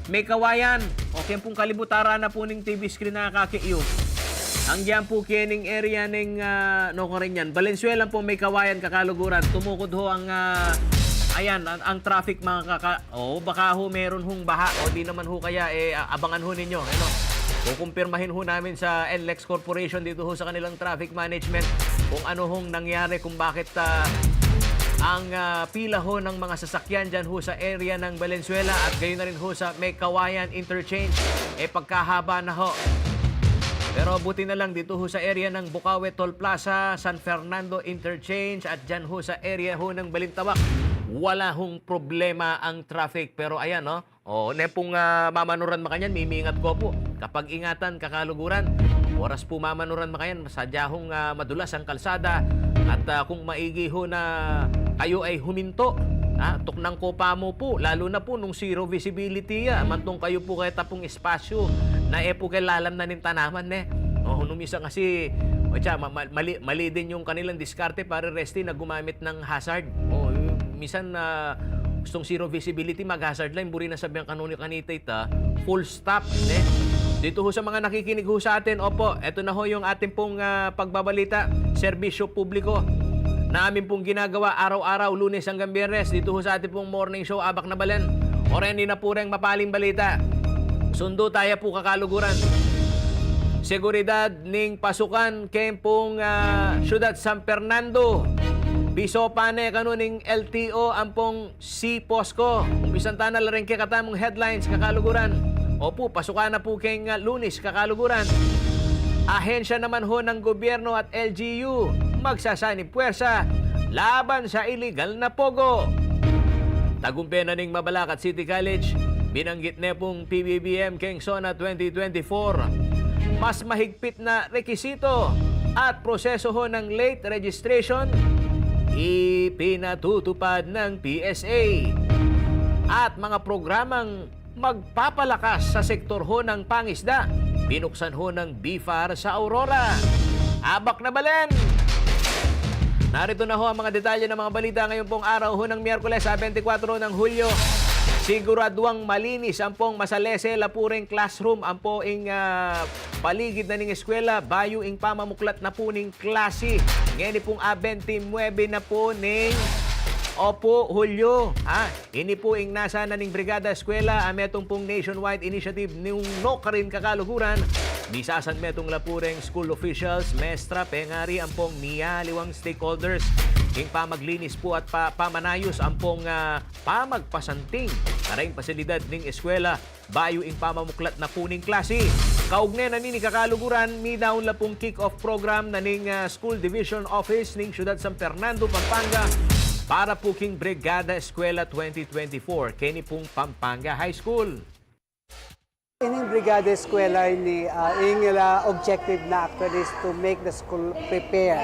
May kawayan. Okay pong kalibutara na po ng TV screen na kakiyo. Ang diyan po kining area ng Nocarinyan. Valenzuela po may kawayan, Kakaluguran. Tumukod ho ang... ayan, ang traffic mga baka ho meron hong baha o di naman ho kaya abangan ho ninyo. Kukumpirmahin ho namin sa NLEX Corporation dito ho sa kanilang traffic management kung ano hong nangyari, kung bakit ang pila ho ng mga sasakyan dyan ho sa area ng Valenzuela at gayon na rin ho sa May Kawayan Interchange pagkahaba na ho. Pero buti na lang dito ho sa area ng Bukawe Toll Plaza, San Fernando Interchange at dyan ho sa area ho ng Balintawak, wala hong problema ang traffic. Pero ayan, pong mamanuran makanyan, mimingat ko po. Kapag ingatan, Kakaluguran, oras po mamanuran makanyan, sadya hong madulas ang kalsada. At kung maigi ho na kayo ay huminto, tuknang kopa mo po, lalo na po nung zero visibility, mantong kayo po kaya tapong espasyo na po kay lalam na ning tanaman, numisa kasi, mali din yung kanilang diskarte para Resty na gumamit ng hazard. Misan gustong zero visibility, mag-hazard line, buri na sabihan kanuni kanita full stop. Dito ho sa mga nakikinig ho sa atin, eto na ho yung ating pong pagbabalita, serbisyo publiko na amin pong ginagawa araw-araw, Lunes hanggang Biyernes, dito ho sa ating pong morning show, Abak na Balen. Orendi na po rin mapaling balita. Sundo tayo po, Kakaluguran. Seguridad ning pasukan kempong Syudad San Fernando. Piso pane kanuning LTO ampong si Posco. Umpisan ta na rin kay katamong headlines, Kakaluguran. Opo, pasukan na po kay Lunes, Kakaluguran. Ahensya naman ho ng gobyerno at LGU magsasanib puwersa laban sa illegal na pogo. Tagumpay na ning Mabalacat City College, binanggit na pong PBBM King Sona 2024. Mas mahigpit na rekisito at proseso ho ng late registration ipinatutupad ng PSA. At mga programang magpapalakas sa sektor ho ng pangisda, binuksan ho ng BIFAR sa Aurora. Abak na Balen! Narito na ho ang mga detalye ng mga balita ngayon pong araw ho ng Miyerkules, 24 ng Hulyo. Siguraduang malinis ang pong masalese lapuring classroom, ang poing paligid na ning eskwela, bayo ing pamamuklat na po ning klase. Ngayon pong 29 na po ning Hulyo. Ini po ing nasa na ning Brigada Eskwela, ametong pong nationwide initiative ng Nocarin, Kakaluguran. Bisasan metong lapureng school officials, mestra, pengari, ang pong niyaliwang stakeholders. Ing pamaglinis po at pamanayos ang pong pamagpasanting karayong pasilidad ning eskwela, bayo ing pamamuklat na puning klase. Kaugnay na nini, Kakaluguran, midaon la pong kick-off program na ning School Division Office ning Syudad San Fernando, Pampanga para po king Brigada Eskwela 2024 kini pong Pampanga High School. Ining Brigada Eskwela ini ingila objective na actually is to make the school prepare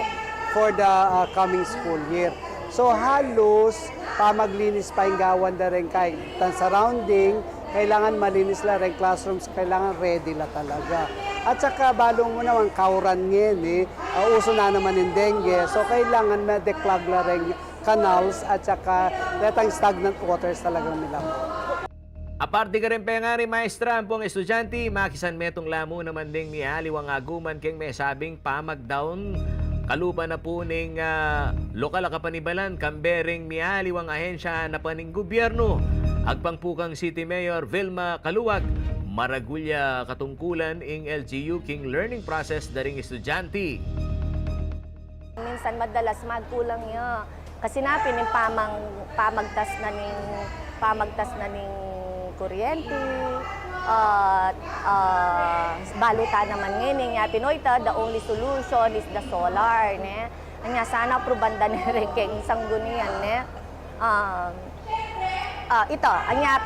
for the coming school year. So halos pamaglinis pa gawan na rin kay tan surrounding, kailangan malinis la rin classrooms, kailangan ready la talaga. At saka balong mo naman kauran ngayon uso na naman yung dengue, so kailangan ma-declog la rin canals at saka letang stagnant waters talagang nilamang. Aparte ka rin pengari, maestra, ang pong estudyante, makisan metong lamo naman ding mihaliwang aguman keng may sabing pamagdown. Kalupa na po ning lokal kapanibalan, kambering mihaliwang ahensya na paning gobyerno. Agpangpukang City Mayor Vilma Kaluwag, maragulya katungkulan ing LGU king learning process daring estudyante. Minsan madalas magkulang niya. Kasi napin yung pamagtas na ning kuryente, baluta naman ngayon, nga Pinoyta, the only solution is the solar, ne? Anya sana probanda na rin kay isang gunian, ne? Ito, anya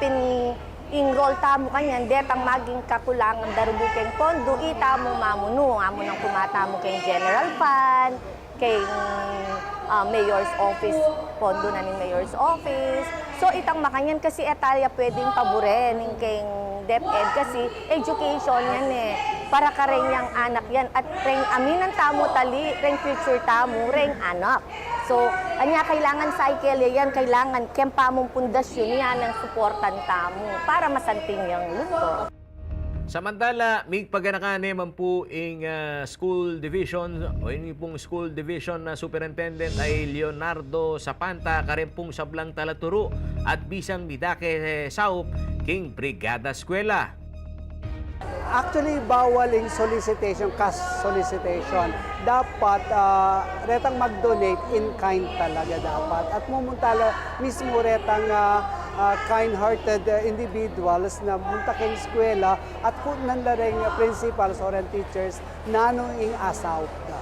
enroll tamo kanyan, detang maging kakulangan darubukeng pondo, ita mo mamuno, amo nang kumata mo kay general fund, kay mayor's office, pondo na ni mayor's office. So itang makanyan kasi etalya pwedeng paboren kay DepEd kasi education yan eh. Para ka rin yung anak yan at rin aminan tamo tali, rin future tamo, rin anak. So, anya kailangan cycle yan, kailangan kempa mong pundasyon yan ang suportan tamo para masanting yung luto. Samantala, may paganakan naman po ing school division o yung pong school division na superintendent ay Leonardo Zapanta, karin pong sablang talaturo at bisang midake saup king Brigada Eskwela. Actually, bawal yung solicitation, cash solicitation. Dapat, retang mag-donate in kind talaga dapat. At mumunta mismo retang kind-hearted individuals na munta kang eskwela at kung nandaring principals or teachers na ing asaw ka.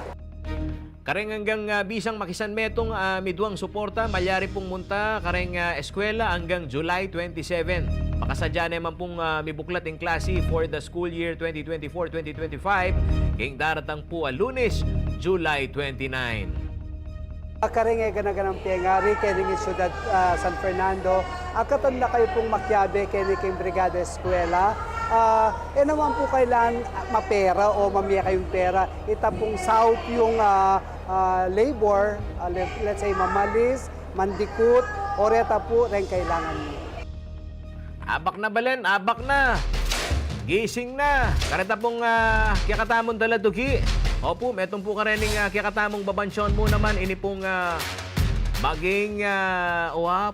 Kareng hanggang bisang makisan metong midwang suporta, malyari pong munta kareng eskwela hanggang July 27. Makasadya naman pong mibuklat ng klase for the school year 2024-2025 king daratang po Lunes, July 29. Karenge ganaganang piyangari kaya Siyudad San Fernando. Akatan na kayo pong makyabe kaya king Brigada Eskwela. Naman po kailan mapera o mamiya kayong pera. Ita pong south yung labor, let's say mamalis, mandikut, o reta po rin kailangan niyo. Abak na balen, abak na. Gising na. Kareta pong kiyakatamon daladugi. Opo, metong po karening kiyakatamong babansyon mo naman. Ini pong maging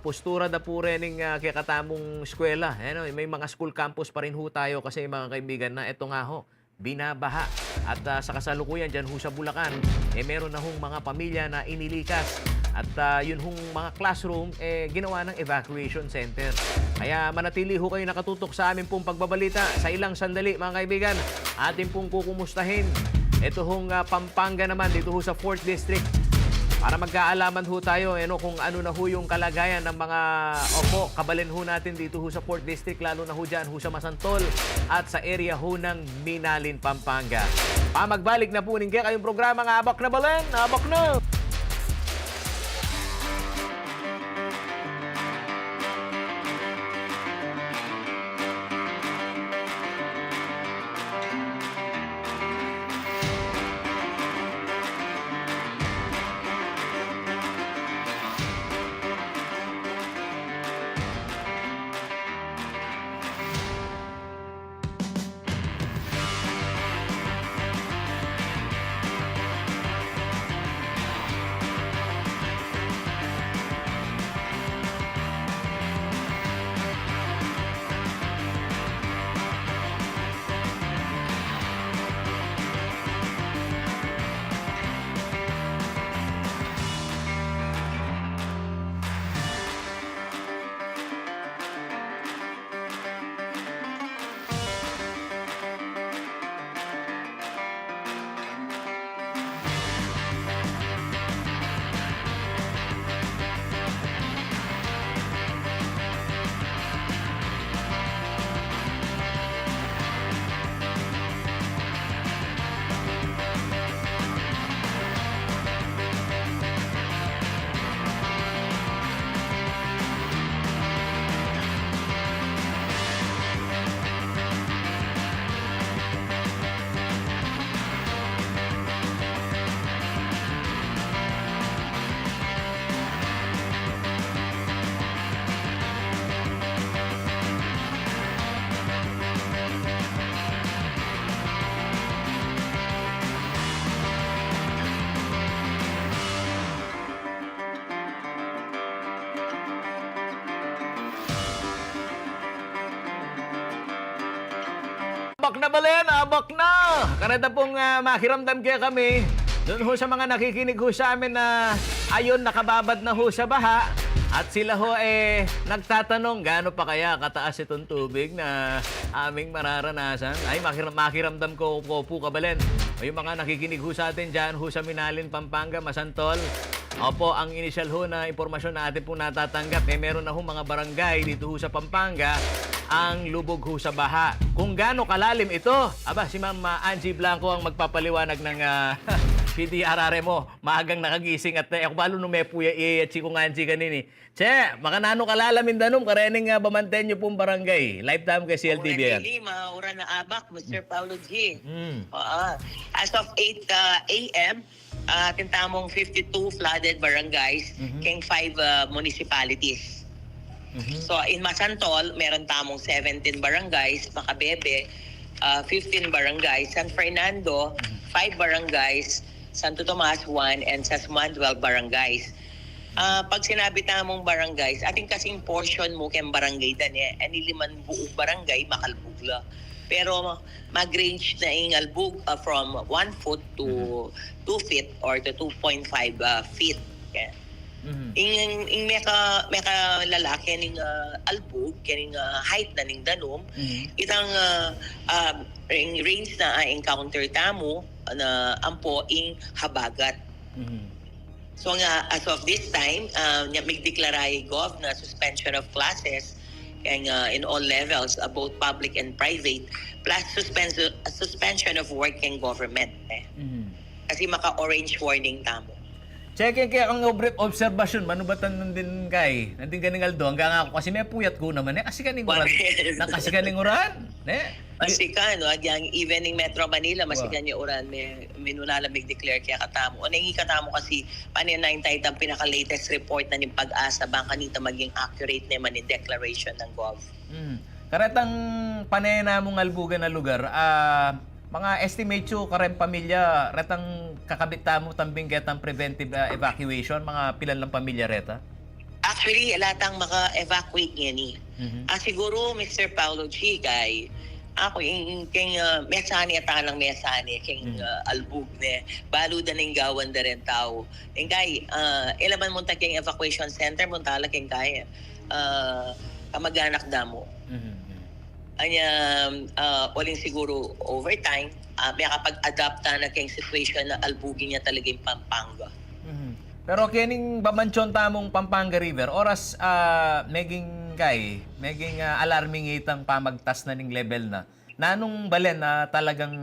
postura da po rening kiyakatamong eskwela. May mga school campus pa rin ho tayo kasi mga kaibigan na eto nga ho, binabaha. At sa kasalukuyan dyan ho sa Bulacan, meron na hong mga pamilya na inilikas. At yun hong mga classroom, ginawa ng evacuation center. Kaya manatili ho kayo nakatutok sa amin pong pagbabalita. Sa ilang sandali, mga kaibigan, atin pong kukumustahin. Ito hong Pampanga naman, dito ho sa 4th District. Para magkaalaman ho tayo kung ano na ho yung kalagayan ng mga kabalin ho natin dito ho sa 4th District, lalo na ho dyan ho sa Masantol at sa area ho ng Minalin, Pampanga. Magbalik na po ninyo kayong programa ng Abak na Balen, Abak na! Abak na balen, abak na! Kareta pong makiramdam kaya kami doon ho sa mga nakikinig ho sa amin na ayon nakababad na ho sa baha At sila ho nagtatanong gaano pa kaya kataas itong tubig na aming mararanasan. Ay, makiramdam ko po kabalen. O yung mga nakikinig ho sa atin dyan ho sa Minalin, Pampanga, Masantol. Opo, ang initial ho na impormasyon na atin po natatanggap, meron na ho mga barangay dito ho sa Pampanga ang lubog ho sa baha. Kung gaano kalalim ito, si Ma'am Angie Blanco ang magpapaliwanag ng PDRR mo. Maagang nakagising at ako balo no may puya at si kung Angie kanini. Che, makanano kalalamin danom karening bamanten nyo pong barangay. Lifetime kay CLTV yan. Maura na abak, Mr. Paulo G. As of 8 a.m., tintamong 52 flooded barangays, keng 5 municipalities. So in Masantol, meron tamong 17 barangays, Macabebe, 15 barangays, San Fernando, 5 barangays, Santo Tomas 1, and Sasmuan 12 barangays. Pag sinabi tamong barangays, ating kasing portion mo keng barangay dani, aniliman buong barangay, makalbugla. Pero mag-range na yung albug from 1 foot to 2 feet or to 2.5 feet. Okay? Ing meka lalaki ning albug kaning height na ning danom itang range na encounter tamo na ampo ing habagat. So nga as of this time may deklaray gov na suspension of classes and in all levels both public and private plus suspension of work and government kasi maka-orange warning tamo. Checking kaya ang observation, manubatan din kay. Nanding ganing aldo, hanggang ako kasi may puyat ko naman kasi kaning uran. Kasi kaning uran. Masika, no? Yung evening Metro Manila, masika niya uran. May minulalamig declare kaya katamo. O nangi katamo kasi paninay tayo ang pinaka-latest report na ng pag-asa bang kanita maging accurate naman yung declaration ng Gov. Karetang panay na mong albugan na lugar, mga estimate yo karen pamilya retang kakabit mo tambing getang preventive evacuation mga pilan lang pamilya reta? Actually, latang maka-evacuate niya ni. Siguro, Mr. Paulo G, kay ako yung mesani at talang mesani keng albug ne balo da ning gawan da rin tao. Yung kay ilaman mo keng evacuation center mo tala keng kay kamag-anak damo. Anya uling siguro over time may kapag-adapt na keng situation na albugin niya talaga yung Pampanga. Pero kining bamanchon tamong Pampanga River oras meging alarming itang pamagtas na ning level na nanong balen na talagang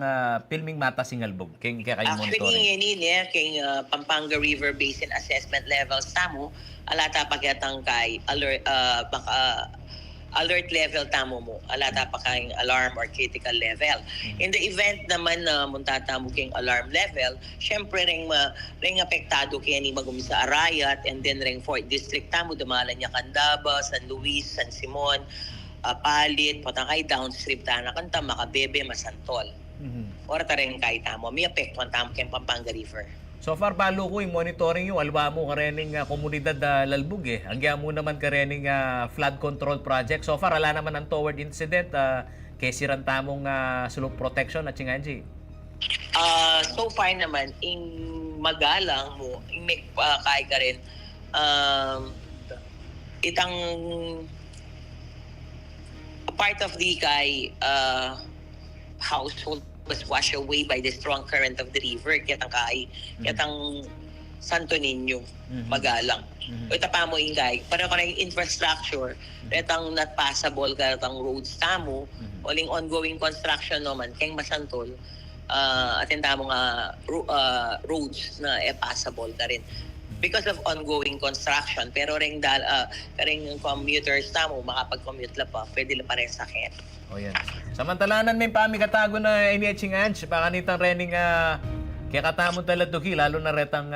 filming mata singalbog kay kayo monitoring. Actually ngayon kay Pampanga River Basin Assessment Levels tamo alata pagyatang kay alert level tamo mo alata pa kayong alarm or critical level. In the event naman na muntata mo kayong alarm level, syempre ring apektado kaya ni magumisa Arayat and then ring 4th district tamo dumalan niya Candaba, San Luis, San Simon, Palit, Patangay, downstream tana kanta Macabebe, Masantol. Or ring kay tamo may apektuhan tamo kayong Pampanga River. So far, palo ko yung monitoring yung alba mo karening komunidad lalbug Hanggang mo naman karening flood control project. So far, ala naman ang toward incident kay siran tamong slope protection at Chinganji. So far naman, in magalang mo, in may kay ka rin, itang part of the kay household was washed away by the strong current of the river. Kitang Santo Niño, magalang. Ito pa mo ingay. Para ko na yung infrastructure, itang not passable, katang roads tamo, uling ongoing construction naman, kayong Masantol, atin tamo nga roads na passable ka rin. Because of ongoing construction, pero ring commuters tamo, makapag-commute la pa, pwede la pa rin sakit. O yan. Samantalanan may pamikatago na iniaching anch, pakanitang rening kaya katamon taladuki, lalo na retang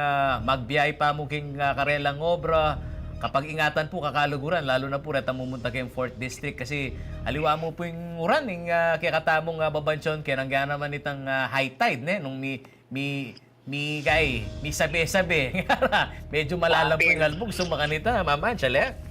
magbiyay pa mo king karelang obra, kapag ingatan po kakaluguran, lalo na po retang mumunta kayong 4th District kasi aliwa mo po yung uran, kaya katamong babansyon, kaya nangga naman itang high tide, nung mi sabi-sabi. Medyo malalam po yung albog, sumakanita, Mama Anchale.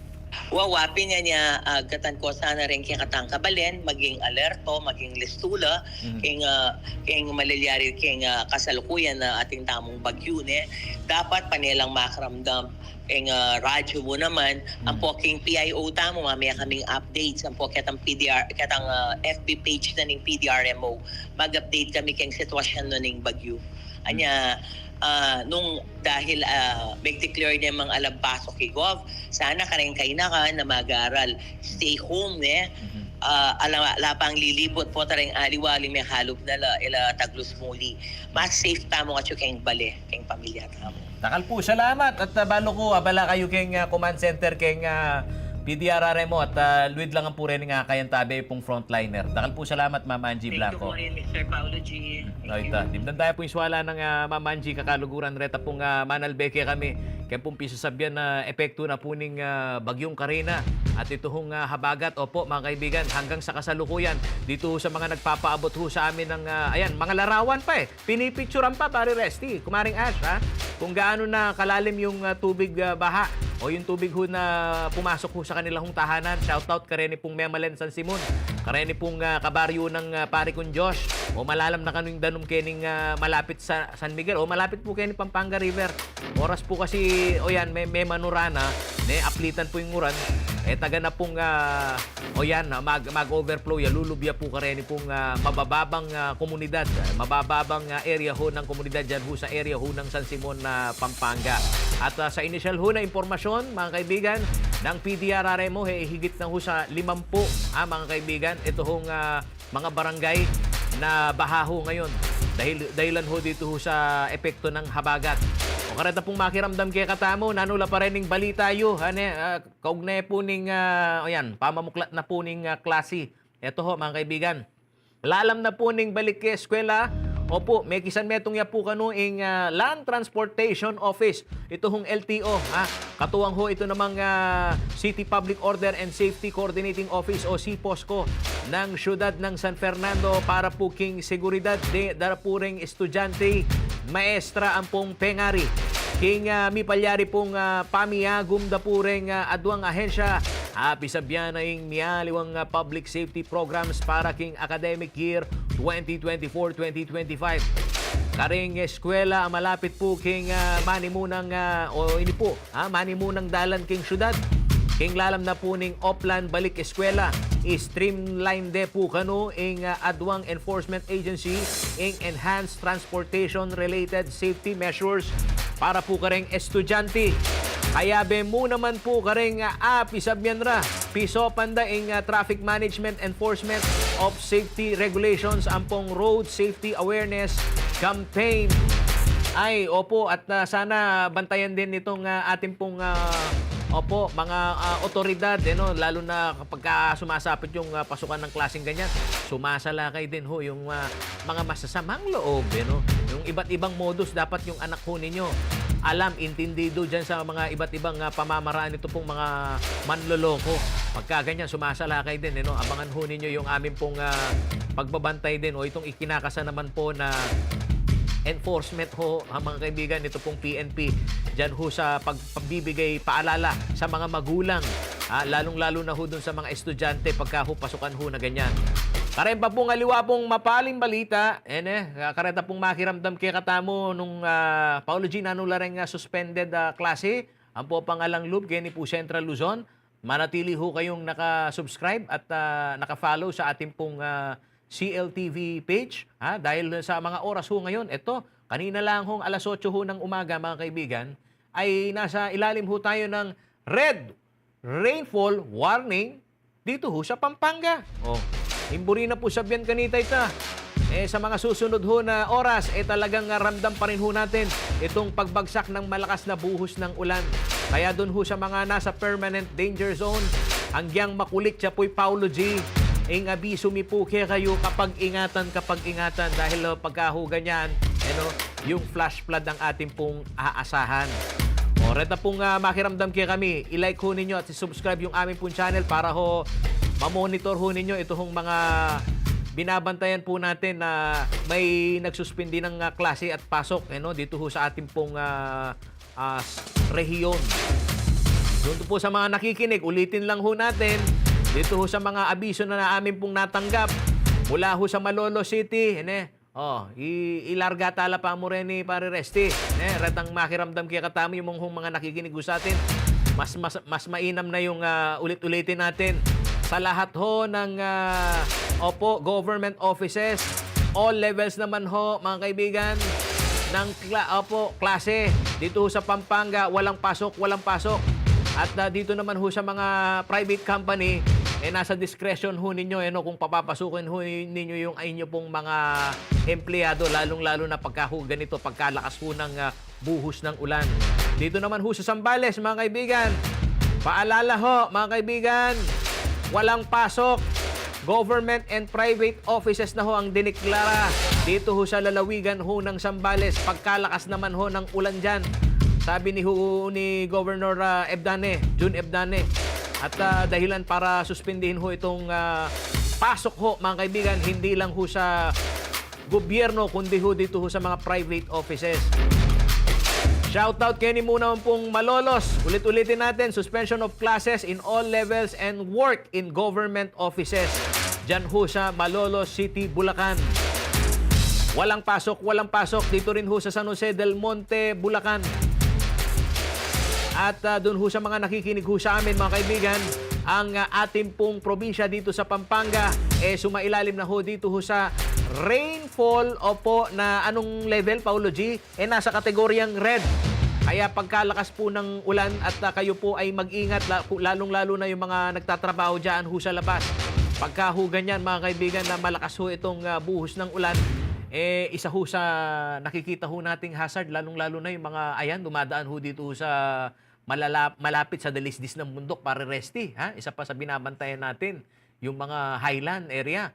wawapin niya gatan ko sana rin kaya katang kabalen, maging alerto, maging listula, kaya malalyari kaya kasalukuyan na ating tamong bagyo ne. Dapat panilang makaramdam kaya radyo mo naman, ang poking PIO tamo, mamaya kaming updates, ang po katang FB page na ng PDRMO, mag-update kami kaya sitwasyon na ng bagyo. Anya, nung dahil mag-declare niya mga alabasok kay Gov, sana ka rin kayo na mag-aral. Stay home, lapang lilipot po taring aliwali may halop na ila Taglos muli. Mas safe tamo at yung kayong bali, kayong pamilya tamo. Takal po, salamat. At balo ko, abala kayo kayong command center kayong PDRRMO at luwid lang ang po rin nga kayang tabi pong frontliner. Takal po, salamat, Ma'am Angie Blanco. Thank you po rin, Mr. Paulo G. Dimdan tayo po yung swala ng Ma'am Angie, kakaluguran reta pong manalbeke kami. Kaya pong pisasabyan na epekto na po ng Bagyong Karina at ito hong habagat. Opo, mga kaibigan, hanggang sa kasalukuyan dito sa mga nagpapaabot ho sa amin ng ayan, mga larawan pa pinipicturean pa, pare Resty, kumaring Ash, kung gaano na kalalim yung tubig baha o yung tubig ho na pumasok ho sa kanilang tahanan. Shoutout kareni pong Memalen San Simon, kareni pong kabaryo ng pare kong Josh, o malalam na kanong danom kening malapit sa San Miguel o malapit po kening Pampanga River. Oras po kasi o yan, may manurana, aplitan po yung uran, taga na pong o yan, mag-overflow, lulubya po kareni pong mabababang komunidad, mabababang area ho ng komunidad dyan ho sa area ho ng San Simon na Pampanga. At sa initial ho na impormasyon, mga kaibigan, ng PDRRMO, higit na ho sa 50, mga kaibigan, ito hong mga barangay na baha ho ngayon. Dahilan ho dito ho sa epekto ng habagat. O karata pong makiramdam kay katamo, nanula pa rin ng balita yo. Kaugnay po ning, pamamuklat na po ning klase. Ito ho, mga kaibigan. Lalam na po ning balik kay eskwela. Opo, may kisan metong ya po kano ing Land Transportation Office. Ito hong LTO. Katuwang ho ito namang City Public Order and Safety Coordinating Office o CPOSCO ng siyudad ng San Fernando para po king seguridad de darapuring estudyante, maestra ang pong pengari. King mipalyari pong pamiyagum da puring adwang ahensya. Pisabyan na yung miyaliwang public safety programs para king academic year 2024-2025. Karing eskwela malapit po king manimunang manimunang dalan king syudad. King lalam na po ning Oplan balik eskwela. I-streamline de po kano ing adwang enforcement agency ing enhanced transportation related safety measures para po karing estudyante. Kaya mo naman po karing pisabyan ra. Piso panda ing traffic management enforcement of safety regulations ampong road safety awareness campaign. Ay, opo, at sana bantayan din itong ating pong mga otoridad, lalo na kapag sumasapit yung pasukan ng klaseng ganyan, sumasalakay din ho yung mga masasamang loob, yung iba't ibang modus dapat yung anak ho ninyo intindido dyan sa mga iba't ibang pamamaraan ito pong mga manloloko. Pagka ganyan, sumasalakay din, abangan ho ninyo yung amin pong pagbabantay din o itong ikinakasa naman po na enforcement ho, mga kaibigan, ito pong PNP dyan ho sa pagbibigay paalala sa mga magulang, lalong-lalo na ho dun sa mga estudyante pagka ho pasukan ho na ganyan. Karen pa pong aliwa pong mapaling balita, kareta pong makiramdam kay katamo nung Paulo G. nanula rin suspended klase, ang po pangalang loop, gani po Central Luzon. Manatili ho kayong naka-subscribe at naka-follow sa ating pong CLTV page, dahil sa mga oras ho ngayon, ito, kanina lang hong alas 8 ho ng umaga, mga kaibigan, ay nasa ilalim ho tayo ng red rainfall warning dito ho sa Pampanga. Imburi na po sabyan kanita ita. Sa mga susunod ho na oras, talagang ramdam pa rin ho natin itong pagbagsak ng malakas na buhos ng ulan. Kaya doon ho sa mga nasa permanent danger zone, hanggang makulit siya po'y Paulo G. Abiso mi po kayo kapag ingatan dahil pagka ho ganyan, yung flash flood ang ating pong aasahan. Reta pong makiramdam kami, i-like ho ninyo at subscribe yung aming pong channel para ho mamonitor ho ninyo ito hong mga binabantayan po natin na may nagsuspindi ng klase at pasok dito ho sa ating pong rehiyon. Doon po sa mga nakikinig, ulitin lang ho natin. Dito ho sa mga abiso na namin pong natanggap mula ho sa Malolos City. Ilarga tala pa mo rin ni Pare Resti. Retang makiramdam kaya katamo yung mga nakikinig ho sa atin. Mas mainam na yung ulit-ulitin natin. Sa lahat ho ng government offices, all levels naman ho, mga kaibigan, ng klase. Dito ho sa Pampanga, walang pasok. At dito naman ho sa mga private company, nasa discretion ho ninyo kung papapasukin ho ninyo yung inyo pong mga empleyado, lalong-lalo na pagkalakas ho ng buhos ng ulan. Dito naman ho sa Zambales, mga kaibigan, paalala ho, mga kaibigan, walang pasok. Government and private offices na ho ang diniklara dito ho sa lalawigan ho ng Zambales. Pagkalakas naman ho ng ulan dyan. Sabi ni Governor June Ebdane. At dahilan para suspindihin ho itong pasok ho, mga kaibigan, hindi lang ho sa gobyerno, kundi ho dito ho sa mga private offices. Shoutout kayo ni muna pong Malolos. Ulit-ulitin natin, suspension of classes in all levels and work in government offices. Diyan ho sa Malolos City, Bulacan. Walang pasok. Dito rin ho sa San Jose del Monte, Bulacan. At doon ho sa mga nakikinig ho sa amin, mga kaibigan, ang ating pong probinsya dito sa Pampanga, sumailalim na ho dito ho sa rainfall na anong level, Paulo G? Nasa kategoryang red. Kaya pagkalakas po ng ulan at kayo po ay mag-ingat, lalong-lalo na yung mga nagtatrabaho dyan ho sa labas. Pagka ho ganyan, mga kaibigan, na malakas ho itong buhos ng ulan, isa ho sa nakikita ho nating hazard, lalong-lalo na yung mga dumadaan ho dito ho sa malapit sa dalisdis ng bundok, Pare Resti. Isa pa sa binabantayan natin, yung mga highland area,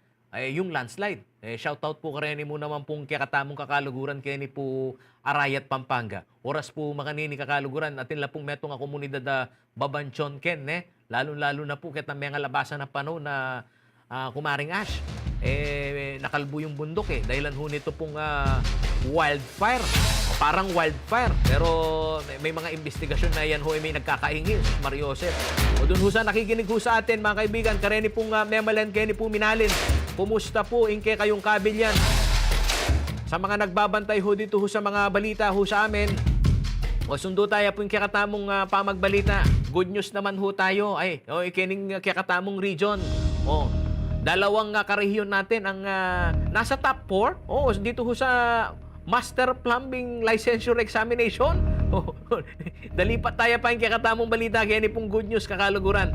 yung landslide. Shoutout po kareni mo naman pong kakatamong kakaluguran kaya ni po Arayat, Pampanga. Oras po makanini kakaluguran, atin lang pong metong komunidad Babanchon Ken. Lalo-lalo na po kita mga labasan na panahon na kumaring ash. Nakalbo yung bundok dahilan ho nito pong wildfire. Parang wildfire. Pero may mga investigasyon na yan ho may nagkakaingil. Mario Joseph. O dun ho sa nakikinig ho sa atin, mga kaibigan, kareni pong Memalan, kaya po Minalin. Kumusta po inke kayong kabilyan? Sa mga nagbabantay ho dito ho sa mga balita ho sa amin, sundo tayo po yung kakatamong pamagbalita. Good news naman ho tayo. Ikining kakatamong region. Dalawang karehiyon natin ang nasa top 4. Dito ho sa Master Plumbing Licensure Examination. Dalipat tayo pa yung kakatamong balita. Kaya ni pong good news kakaluguran.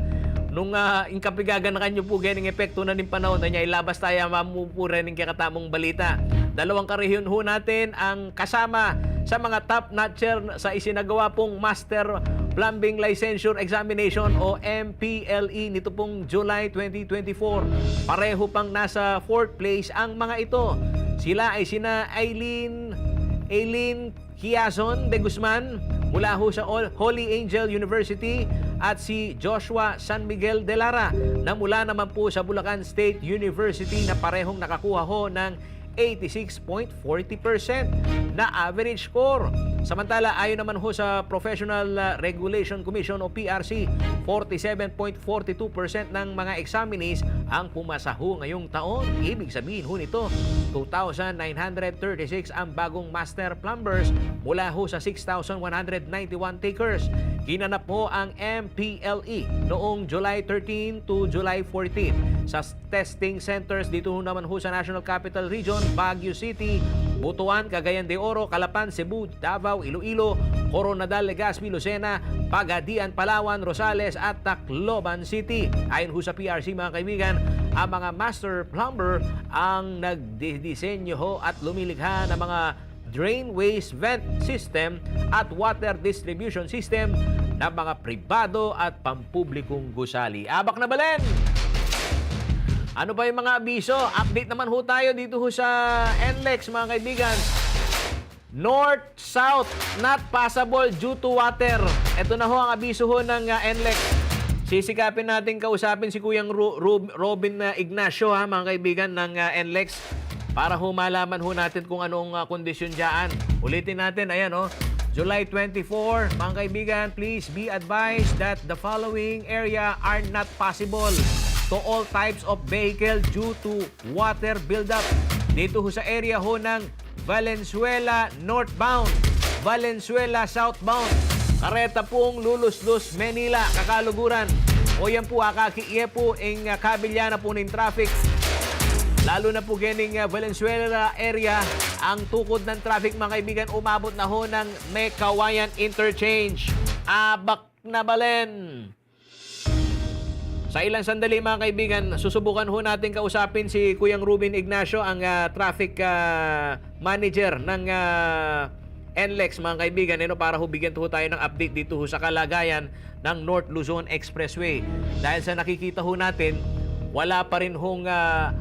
Nung inkapigaganakan nyo po ganing epekto na ng panahon na niya, ilabas tayo mamupurin ng kakatamong balita. Dalawang karehiyon ho natin ang kasama sa mga top notcher sa isinagawa pong Master Plumbing Licensure Examination o MPLE nito pong July 2024. Pareho pang nasa 4th place ang mga ito. Sila ay sina Aileen Kiazon de Guzman mula ho sa Holy Angel University at si Joshua San Miguel de Lara na mula naman po sa Bulacan State University na parehong nakakuha ho ng 86.40% na average score. Samantala, ayon naman ho sa Professional Regulation Commission o PRC, 47.42% ng mga examinees ang pumasa ho ngayong taon. Ibig sabihin ho nito, 2,936 ang bagong master plumbers mula ho sa 6,191 takers. Ginanap ho ang MPLE noong July 13 to July 14 sa testing centers dito ho naman ho sa National Capital Region, Baguio City, Butuan, Cagayan de Oro, Calapan, Cebu, Davao, Iloilo, Coronadal, Legazpi, Lucena, Pagadian, Palawan, Rosales at Tacloban City. Ayon ho sa PRC, mga kaibigan, ang mga master plumber ang nagdidisenyo ho at lumilikha ng mga drain waste vent system at water distribution system ng mga pribado at pampublikong gusali. Abak na balen! Ano ba yung mga abiso? Update naman ho tayo dito ho sa NLEX, mga kaibigan. North-South, not passable due to water. Ito na ho ang abiso ho ng NLEX. Sisikapin natin kausapin si Kuyang Robin Ignacio, mga kaibigan, ng NLEX para ho malaman ho natin kung anong kondisyon dyan. Ulitin natin, ayan July 24. Mga kaibigan, please be advised that the following area are not possible to all types of vehicle due to water buildup. Dito ho sa area ho ng Valenzuela northbound, Valenzuela southbound, kareta pong lulus-lus Manila, kakaluguran. O yan po, akakiye po ang kabilyana po ng traffic. Lalo na po ganing Valenzuela area, ang tukod ng traffic mga kaibigan, umabot na ho ng Mekawayan Interchange. Abak na balen. Sa ilang sandali mga kaibigan, susubukan ho natin kausapin si Kuyang Ruben Ignacio, ang traffic manager ng NLEX mga kaibigan, para ho bigyan ho tayo ng update dito ho sa kalagayan ng North Luzon Expressway. Dahil sa nakikita ho natin, wala pa rin hong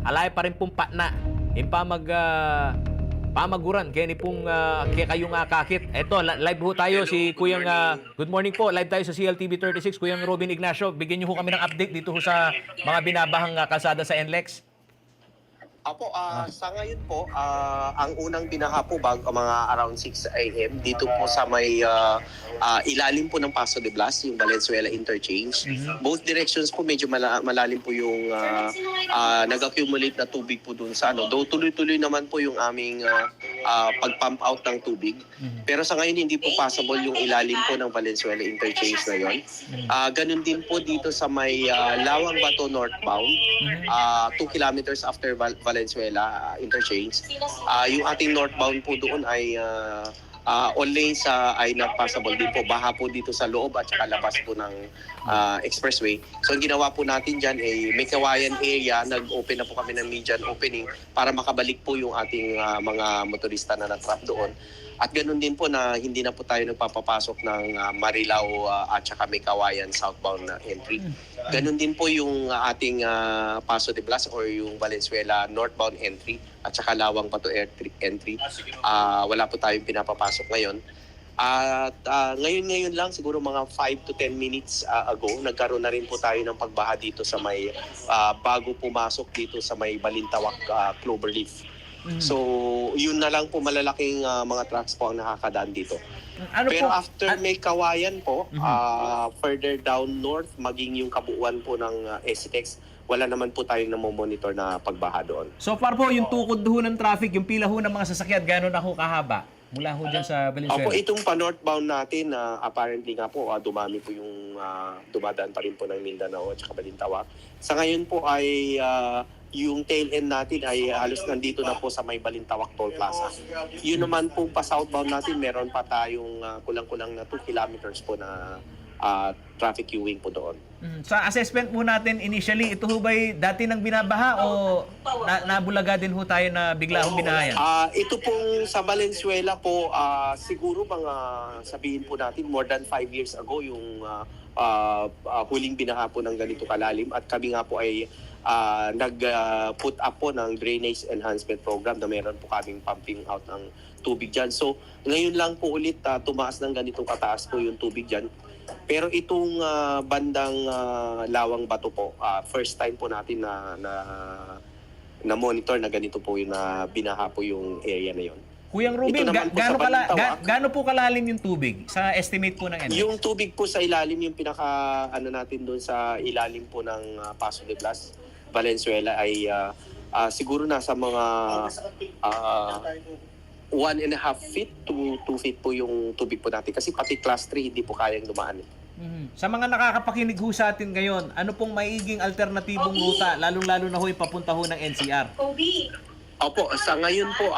alay pa rin pong patna. Pamaguran kaya ni pong kaya kayong kakit. Eto, live ho tayo si Kuyang good morning po. Live tayo sa CLTV 36, Kuyang Ruben Ignacio. Bigyan niyo ho kami ng update dito ho sa mga binabahang kalsada sa NLEX. Apo, sa ngayon po, ang unang binaha po mga around 6 a.m. dito po sa may ilalim po ng Paso de Blas, yung Valenzuela Interchange. Both directions po medyo malalim po yung nag-accumulate na tubig po dun sa ano. Though tuloy-tuloy naman po yung aming pag-pump out ng tubig. Pero sa ngayon hindi po possible yung ilalim po ng Valenzuela Interchange na yun. Ganun din po dito sa may Lawang Bato northbound, 2 kilometers after Valenzuela Interchange. Yung ating northbound po doon ay all lanes ay not possible din po. Baha po dito sa loob at saka labas po ng expressway. So ang ginawa po natin dyan ay Mekawayan area, nag-open na po kami ng median opening para makabalik po yung ating mga motorista na natrap doon. At ganoon din po na hindi na po tayo nagpapapasok ng Marilao at saka Mekawayan southbound na entry. Ganoon din po yung ating Paso de Blas or yung Valenzuela northbound entry at saka Lawang Bato entry. Wala po tayong pinapapasok ngayon. At ngayon lang, siguro mga 5 to 10 minutes ago, nagkaroon na rin po tayo ng pagbaha dito sa may bago pumasok dito sa may Balintawak Cloverleaf. So, yun na lang po malalaking mga trucks po ang nakakadaan dito. Pero after may Kawayan po, further down north, maging yung kabuuan po ng SCTEX, wala naman po tayong namomonitor na pagbaha doon. So far po, yung tukod ho ng traffic, yung pila ho ng mga sasakyan, gano'n na ho kahaba? Mula ho dyan sa Valenzuela. Opo, itong pa-northbound natin, apparently nga po, dumami po yung dumadaan pa rin po ng Mindanao at saka Balintawak. Sa ngayon po ay yung tail end natin ay halos nandito na po sa may Balintawak Toll Plaza. Yun naman po pa-southbound natin, meron pa tayong kulang-kulang na 2 kilometers po na traffic queuing po doon. Sa assessment po natin initially, ito ho ba'y dati nang binabaha o nabulaga din ho tayo na bigla hong binahayan? Ito pong sa Valenzuela po, siguro mga sabihin po natin more than 5 years ago yung huling binaha po ng ganito kalalim at kami nga po ay nag-put up po ng drainage enhancement program na meron po kaming pumping out ng tubig dyan. So ngayon lang po ulit tumaas ng ganitong kataas po yung tubig dyan. Pero itong bandang Lawang Bato po, first time po natin na monitor na ganito po yung binaha po yung area na yun. Kuyang Ruben, gaano po kalalim yung tubig sa estimate po ng NLEX? Yung tubig po sa ilalim, yung natin doon sa ilalim po ng Paso de Blas, Valenzuela ay siguro nasa mga 1.5 feet to 2 feet po yung tubig po natin. Kasi pati class 3 hindi po kayang dumaan. Sa mga nakakapakinig ho sa atin ngayon, ano pong maiging alternatibong ruta, lalong-lalo na ho yung papunta ho ng NCR? Opo, sa ngayon po,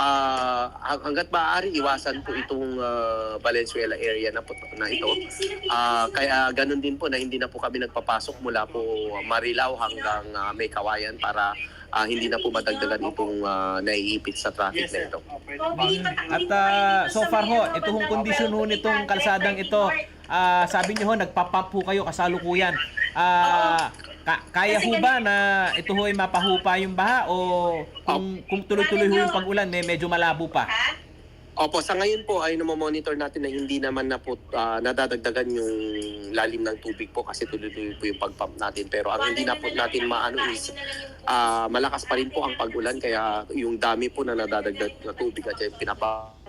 hanggat maaari, iwasan po itong Valenzuela area na ito. Kaya ganun din po na hindi na po kami nagpapasok mula po Marilao hanggang Mekawayan para hindi na po madagdagan itong naiipit sa traffic na ito. At so far ho, ito hong kondisyon ho nitong kalsadang ito, sabi niyo ho, nagpapump ho kayo kasalukuyan. Kaya ho ba na ito ho ay mapahupa yung baha o kung tuloy-tuloy ho yung pag-ulan, medyo malabo pa? Opo, sa ngayon po ay namomonitor natin na hindi naman na po nadadagdagan yung lalim ng tubig po kasi tuloy-tuloy po yung pag-pump natin. Pero ang hindi na po natin maano is malakas pa rin po ang pag-ulan kaya yung dami po na nadadagdag na tubig at yung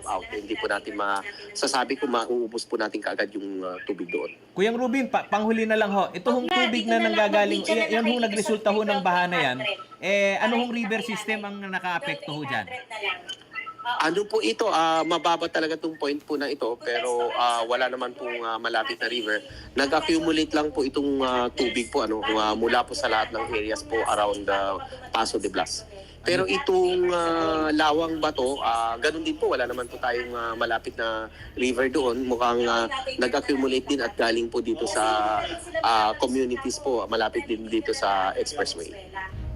out. Hindi po natin masasabi kung mauubos po natin kaagad yung tubig doon. Kuyang Rubin, panghuli na lang ho. Ito hong tubig na nanggagaling, yan hong nagresulta ho ng baha na yan. Ano hong river system ang nakaapekto ho dyan? Ano po ito, mababa talaga itong point po na ito, pero wala naman pong malapit na river. Nag-accumulate lang po itong tubig po mula po sa lahat ng areas po around Paso de Blas. Pero itong Lawang Bato, ganun din po, wala naman po tayong malapit na river doon. Mukhang nag-accumulate din at galing po dito sa communities po, malapit din dito sa expressway.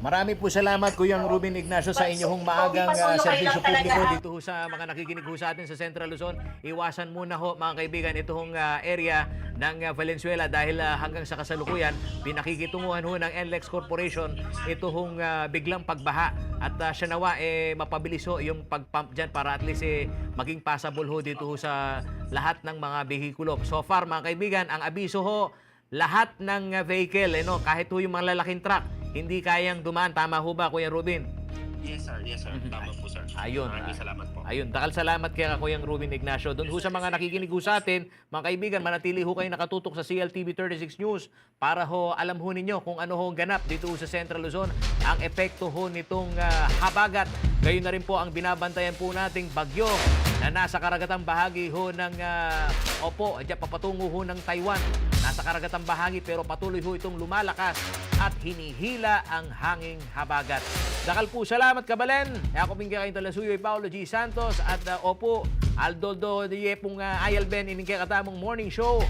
Marami po salamat, Kuyang Ruben Ignacio, sa inyong maagang serbisyo publiko dito ho sa mga nakikinig ho sa atin sa Central Luzon. Iwasan muna ho, mga kaibigan, itong area ng Valenzuela dahil hanggang sa kasalukuyan, pinakikitunguhan ho ng NLEX Corporation ito hong biglang pagbaha. At siya nawa, mapabilis ho yung pag-pump dyan para at least maging passable ho dito ho sa lahat ng mga behikulo. So far, mga kaibigan, ang abiso ho, lahat ng vehicle, kahit ho yung mga lalaking truck, hindi kayang dumaan. Tama ho ba, Kuya Ruben? Yes sir, tama po sir. Ayun. Maraming salamat po. Ayun, dakal salamat kaya Kuyang Ruben Ignacio. Doon ho sa mga nakikinig ho sa atin, mga kaibigan, manatili ho kayo nakatutok sa CLTV 36 News para ho alam ho ninyo kung ano ho ganap dito ho sa Central Luzon, ang epekto ho nitong habagat. Gayon na rin po ang binabantayan po nating bagyo na nasa karagatang bahagi ho ng papatungo ho ng Taiwan. Nasa karagatang bahagi pero patuloy ho itong lumalakas at hinihila ang hanging habagat. Dakal po, salamat kabalen. Ako pingga kayong talasuyo, Paulo G. Santos at Aldoldo de pong Ayalben iningkay katamong morning show.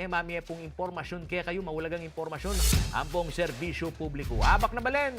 Mami pong impormasyon kaya kayo, mawalagang impormasyon ang pong serbisyo publiko. Abak na balen!